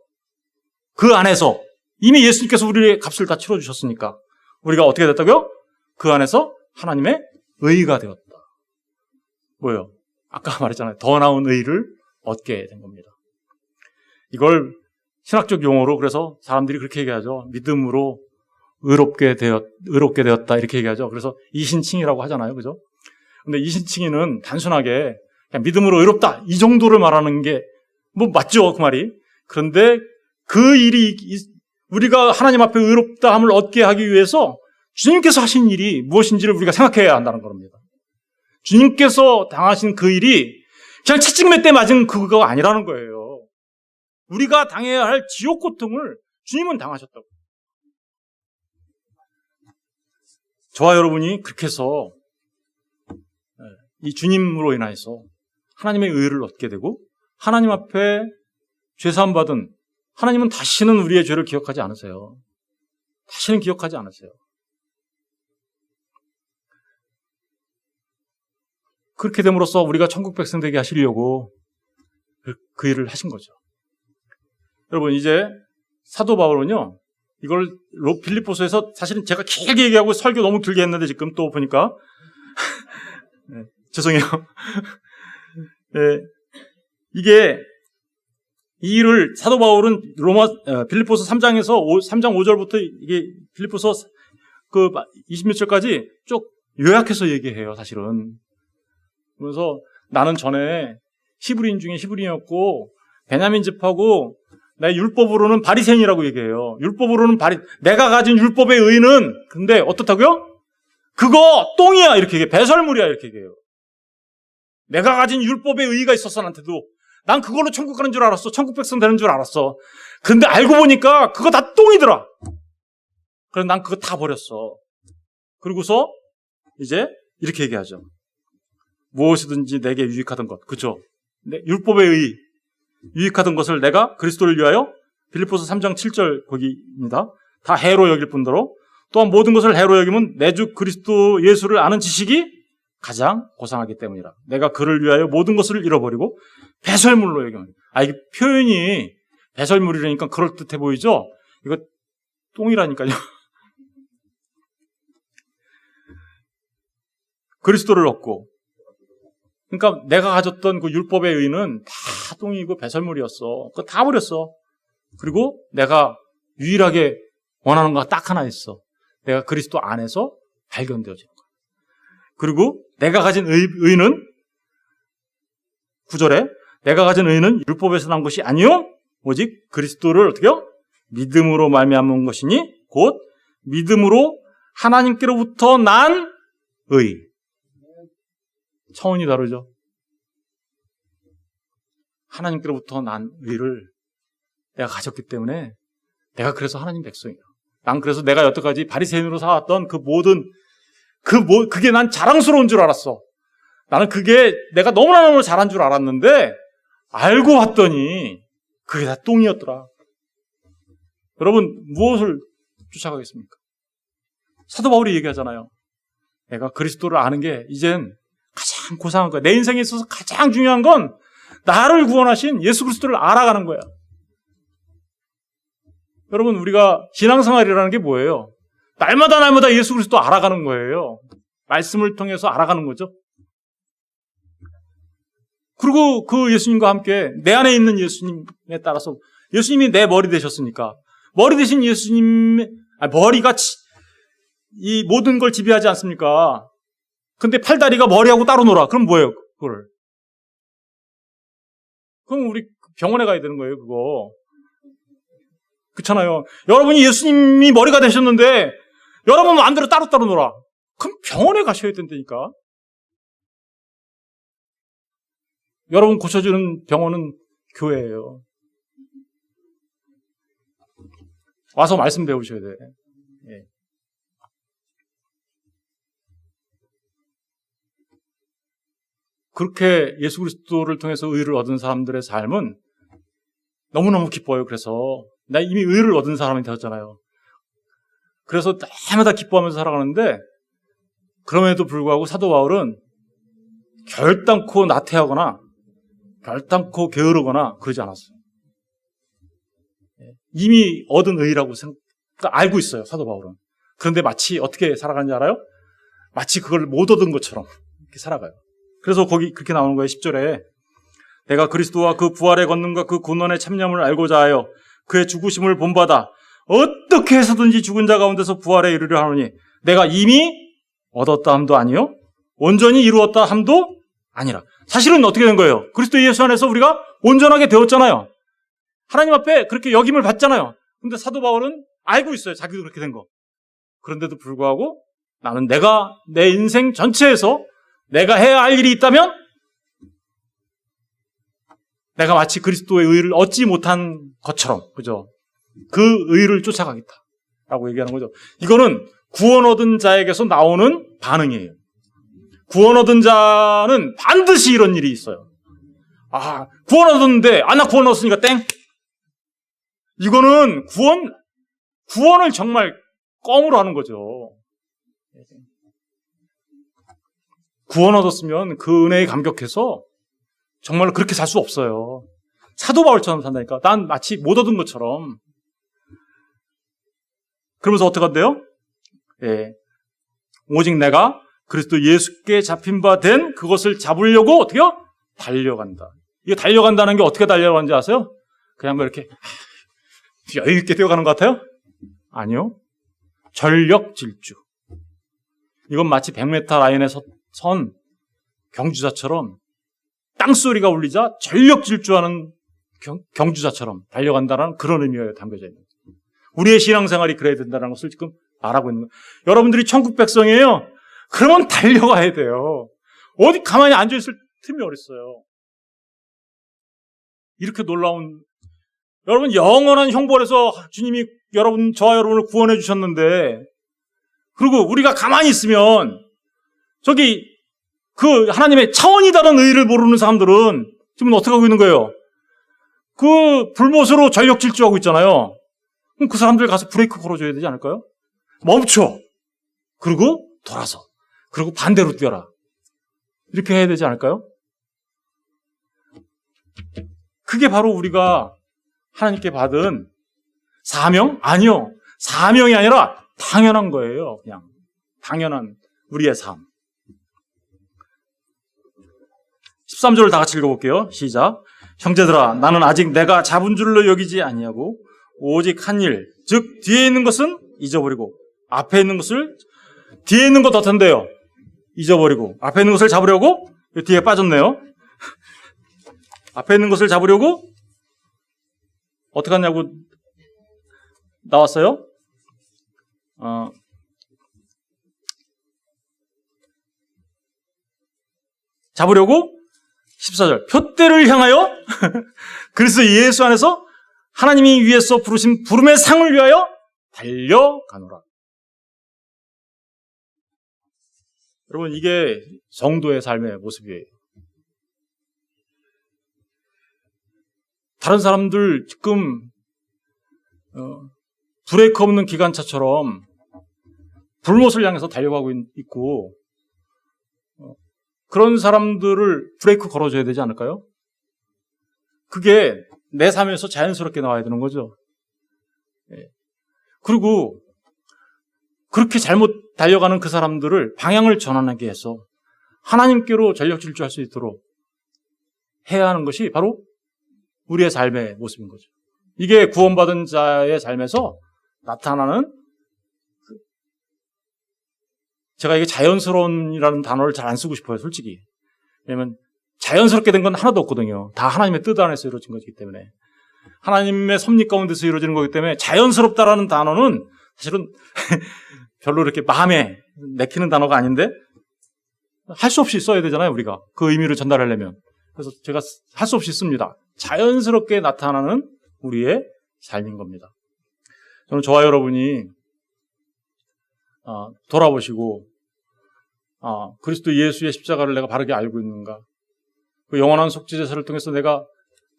그 안에서 이미 예수님께서 우리의 값을 다 치러주셨으니까 우리가 어떻게 됐다고요? 그 안에서 하나님의 의가 되었다. 뭐예요? 아까 말했잖아요. 더 나은 의를 얻게 된 겁니다. 이걸 신학적 용어로 그래서 사람들이 그렇게 얘기하죠. 믿음으로 의롭게 되었다 이렇게 얘기하죠. 그래서 이신칭이라고 하잖아요. 그죠? 근데 이신칭이는 단순하게 그냥 믿음으로 의롭다 이 정도를 말하는 게 뭐 맞죠 그 말이. 그런데 그 일이 우리가 하나님 앞에 의롭다함을 얻게 하기 위해서 주님께서 하신 일이 무엇인지를 우리가 생각해야 한다는 겁니다. 주님께서 당하신 그 일이 그냥 채찍 몇 대 맞은 그거 아니라는 거예요. 우리가 당해야 할 지옥 고통을 주님은 당하셨다고. 저와 여러분이 그렇게 해서 이 주님으로 인해서 하나님의 의를 얻게 되고 하나님 앞에 죄사함 받은 하나님은 다시는 우리의 죄를 기억하지 않으세요. 다시는 기억하지 않으세요. 그렇게 됨으로써 우리가 천국 백성 되게 하시려고 그 일을 하신 거죠. 여러분, 이제 사도 바울은요, 이걸 빌립보서에서 사실은 제가 길게 얘기하고 설교 너무 길게 했는데 지금 또 보니까 네, 죄송해요. 네, 이게 이 일을 사도 바울은 빌립보서 3장에서 3장 5절부터 이게 빌립보서 그 20몇 절까지 쭉 요약해서 얘기해요, 사실은. 그래서 나는 전에 히브리인 중에 히브리인이었고 베냐민 집하고 내 율법으로는 바리새인이라고 얘기해요. 율법으로는 내가 가진 율법의 의는 근데 어떻다고요? 그거 똥이야 이렇게 얘기해. 배설물이야 이렇게 얘기해요. 내가 가진 율법의 의의가 있었어 나한테도. 난 그걸로 천국 가는 줄 알았어. 천국 백성 되는 줄 알았어. 근데 알고 보니까 그거 다 똥이더라. 그래서 난 그거 다 버렸어. 그러고서 이제 이렇게 얘기하죠. 무엇이든지 내게 유익하던 것. 그죠? 율법의 의 유익하던 것을 내가 그리스도를 위하여 빌립보서 3장 7절 거기입니다. 다 해로 여길 뿐더러 또한 모든 것을 해로 여기면 내 주 그리스도 예수를 아는 지식이 가장 고상하기 때문이라. 내가 그를 위하여 모든 것을 잃어버리고 배설물로 여기면. 이게 표현이 배설물이라니까 그럴듯해 보이죠? 이거 똥이라니까요. 그리스도를 얻고. 그러니까 내가 가졌던 그 율법의 의는 다 똥이고 배설물이었어. 그거 다 버렸어. 그리고 내가 유일하게 원하는 거 딱 하나 있어. 내가 그리스도 안에서 발견되어지는 거야. 그리고 내가 가진 의는 9절에 내가 가진 의는 율법에서 난 것이 아니요 오직 그리스도를 어떻게요? 믿음으로 말미암은 것이니 곧 믿음으로 하나님께로부터 난 의. 차원이 다르죠. 하나님께로부터 난 의를 내가 가졌기 때문에 내가 그래서 하나님 백성이야. 난 그래서 내가 여태까지 바리새인으로 살았던 그게 난 자랑스러운 줄 알았어. 나는 그게 내가 너무나 잘한 줄 알았는데 알고 봤더니 그게 다 똥이었더라. 여러분 무엇을 쫓아가겠습니까? 사도 바울이 얘기하잖아요. 내가 그리스도를 아는 게 이젠 가장 고상한 거야. 내 인생에 있어서 가장 중요한 건 나를 구원하신 예수 그리스도를 알아가는 거야. 여러분 우리가 신앙생활이라는 게 뭐예요? 날마다 예수 그리스도 알아가는 거예요. 말씀을 통해서 알아가는 거죠. 그리고 그 예수님과 함께 내 안에 있는 예수님에 따라서 예수님이 내 머리 되셨으니까 머리 되신 예수님 머리가 이 모든 걸 지배하지 않습니까? 근데 팔다리가 머리하고 따로 놀아. 그럼 뭐예요? 그걸? 그럼 우리 병원에 가야 되는 거예요, 그거. 그렇잖아요. 여러분이 예수님이 머리가 되셨는데 여러분 마음대로 따로따로 놀아. 그럼 병원에 가셔야 된다니까. 여러분 고쳐주는 병원은 교회예요. 와서 말씀 배우셔야 돼. 예. 그렇게 예수 그리스도를 통해서 의를 얻은 사람들의 삶은 너무너무 기뻐요. 그래서 나 이미 의를 얻은 사람이 되었잖아요. 그래서 날마다 기뻐하면서 살아가는데 그럼에도 불구하고 사도 바울은 결단코 나태하거나 결단코 게으르거나 그러지 않았어요. 이미 얻은 의라고 알고 있어요. 사도 바울은. 그런데 마치 어떻게 살아가는지 알아요? 마치 그걸 못 얻은 것처럼 이렇게 살아가요. 그래서 거기 그렇게 나오는 거예요. 10절에 내가 그리스도와 그 부활의 권능과 그 군원의 참념을 알고자 하여 그의 죽으심을 본받아 어떻게 해서든지 죽은 자 가운데서 부활에 이르려 하노니 내가 이미 얻었다 함도 아니요 온전히 이루었다 함도 아니라. 사실은 어떻게 된 거예요? 그리스도 예수 안에서 우리가 온전하게 되었잖아요. 하나님 앞에 그렇게 역임을 받잖아요. 근데 사도 바울은 알고 있어요. 자기도 그렇게 된 거. 그런데도 불구하고 나는 내가 내 인생 전체에서 내가 해야 할 일이 있다면 내가 마치 그리스도의 의를 얻지 못한 것처럼, 그죠? 그 의를 쫓아가겠다라고 얘기하는 거죠. 이거는 구원 얻은 자에게서 나오는 반응이에요. 구원 얻은 자는 반드시 이런 일이 있어요. 구원 얻었는데, 나 구원 얻었으니까 땡! 이거는 구원을 정말 껌으로 하는 거죠. 구원 얻었으면 그 은혜에 감격해서 정말로 그렇게 살 수 없어요. 사도 바울처럼 산다니까. 난 마치 못 얻은 것처럼. 그러면서 어떻게 한대요? 예. 오직 내가 그리스도 예수께 잡힌 바 된 그것을 잡으려고 어떻게요? 달려간다. 이게 달려간다는 게 어떻게 달려가는지 아세요? 그냥 뭐 이렇게 여유 있게 뛰어가는 것 같아요? 아니요. 전력 질주. 이건 마치 100m 라인에 선 경주자처럼 땅소리가 울리자 전력 질주하는 경주자처럼 달려간다는 그런 의미가 담겨져 있는 거예요. 우리의 신앙생활이 그래야 된다는 것을 지금 말하고 있는 거예요. 여러분들이 천국 백성이에요. 그러면 달려가야 돼요. 어디 가만히 앉아있을 틈이 어딨어요. 이렇게 놀라운, 여러분 영원한 형벌에서 주님이 저와 여러분을 구원해 주셨는데, 그리고 우리가 가만히 있으면 저기 그 하나님의 차원이 다른 의의를 모르는 사람들은 지금 어떻게 하고 있는 거예요? 그 불못으로 전력 질주하고 있잖아요. 그럼 그 사람들 가서 브레이크 걸어줘야 되지 않을까요? 멈춰. 그리고 돌아서. 그리고 반대로 뛰어라. 이렇게 해야 되지 않을까요? 그게 바로 우리가 하나님께 받은 사명? 아니요. 사명이 아니라 당연한 거예요. 그냥 당연한 우리의 삶. 13절을 다 같이 읽어볼게요. 시작. 형제들아, 나는 아직 내가 잡은 줄로 여기지 아니하고 오직 한 일, 즉 뒤에 있는 것은 잊어버리고 앞에 있는 것을, 뒤에 있는 것 어떤데요? 잊어버리고 앞에 있는 것을 잡으려고, 뒤에 빠졌네요. 앞에 있는 것을 잡으려고 어떻게 하냐고 나왔어요? 잡으려고 14절 표대를 향하여 그래서 예수 안에서 하나님이 위에서 부르신 부름의 상을 위하여 달려가노라. 여러분, 이게 성도의 삶의 모습이에요. 다른 사람들 지금 브레이크 없는 기관차처럼 불못을 향해서 달려가고 있고, 그런 사람들을 브레이크 걸어줘야 되지 않을까요? 그게 내 삶에서 자연스럽게 나와야 되는 거죠. 그리고 그렇게 잘못 달려가는 그 사람들을 방향을 전환하게 해서 하나님께로 전력 질주할 수 있도록 해야 하는 것이 바로 우리의 삶의 모습인 거죠. 이게 구원받은 자의 삶에서 나타나는, 제가 이게 자연스러운이라는 단어를 잘 안 쓰고 싶어요, 솔직히. 왜냐면 자연스럽게 된 건 하나도 없거든요. 다 하나님의 뜻 안에서 이루어진 거기 때문에. 하나님의 섭리 가운데서 이루어지는 거기 때문에 자연스럽다라는 단어는 사실은 별로 이렇게 마음에 내키는 단어가 아닌데 할 수 없이 써야 되잖아요, 우리가. 그 의미를 전달하려면. 그래서 제가 할 수 없이 씁니다. 자연스럽게 나타나는 우리의 삶인 겁니다. 저는 저와 여러분이 돌아보시고 그리스도 예수의 십자가를 내가 바르게 알고 있는가, 그 영원한 속죄제사를 통해서 내가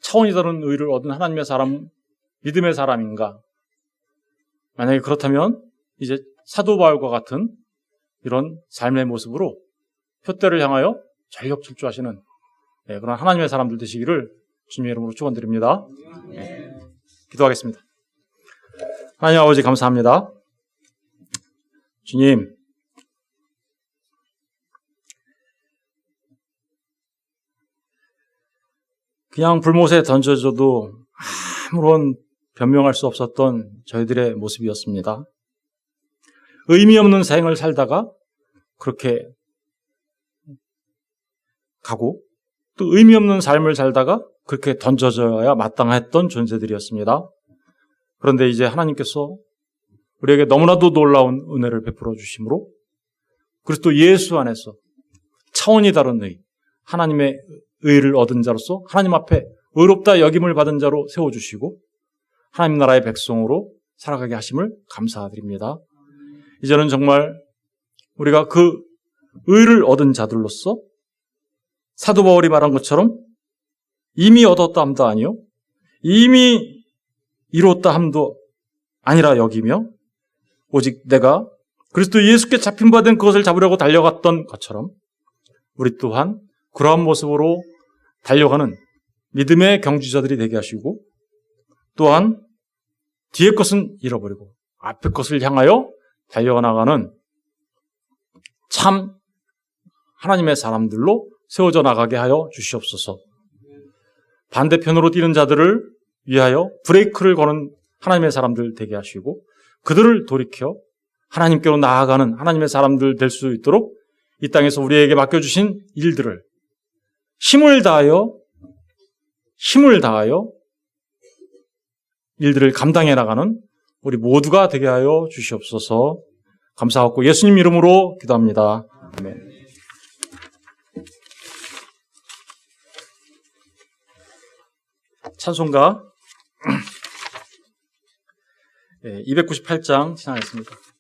차원이 다른 의를 얻은 하나님의 사람, 믿음의 사람인가. 만약에 그렇다면 이제 사도 바울과 같은 이런 삶의 모습으로 표대를 향하여 전력 질주하시는 그런 하나님의 사람들 되시기를 주님의 이름으로 축원드립니다. 기도하겠습니다. 하나님 아버지, 감사합니다. 주님, 그냥 불못에 던져져도 아무런 변명할 수 없었던 저희들의 모습이었습니다. 의미 없는 생을 살다가 그렇게 가고, 또 의미 없는 삶을 살다가 그렇게 던져져야 마땅했던 존재들이었습니다. 그런데 이제 하나님께서 우리에게 너무나도 놀라운 은혜를 베풀어 주심으로 그리스도 예수 안에서 차원이 다른 의, 하나님의 의를 얻은 자로서 하나님 앞에 의롭다 여김을 받은 자로 세워주시고 하나님 나라의 백성으로 살아가게 하심을 감사드립니다. 이제는 정말 우리가 그 의를 얻은 자들로서 사도 바울이 말한 것처럼 이미 얻었다 함도 아니요, 이미 이뤘다 함도 아니라 여기며 오직 내가 그리스도 예수께 잡힌 바 된 그것을 잡으려고 달려갔던 것처럼 우리 또한 그러한 모습으로 달려가는 믿음의 경주자들이 되게 하시고, 또한 뒤의 것은 잃어버리고 앞의 것을 향하여 달려가 나가는 참 하나님의 사람들로 세워져 나가게 하여 주시옵소서. 반대편으로 뛰는 자들을 위하여 브레이크를 거는 하나님의 사람들 되게 하시고, 그들을 돌이켜 하나님께로 나아가는 하나님의 사람들 될 수 있도록 이 땅에서 우리에게 맡겨주신 일들을 힘을 다하여 일들을 감당해 나가는 우리 모두가 되게 하여 주시옵소서. 감사하고 예수님 이름으로 기도합니다. 아멘. 찬송가 298장 신앙했습니다.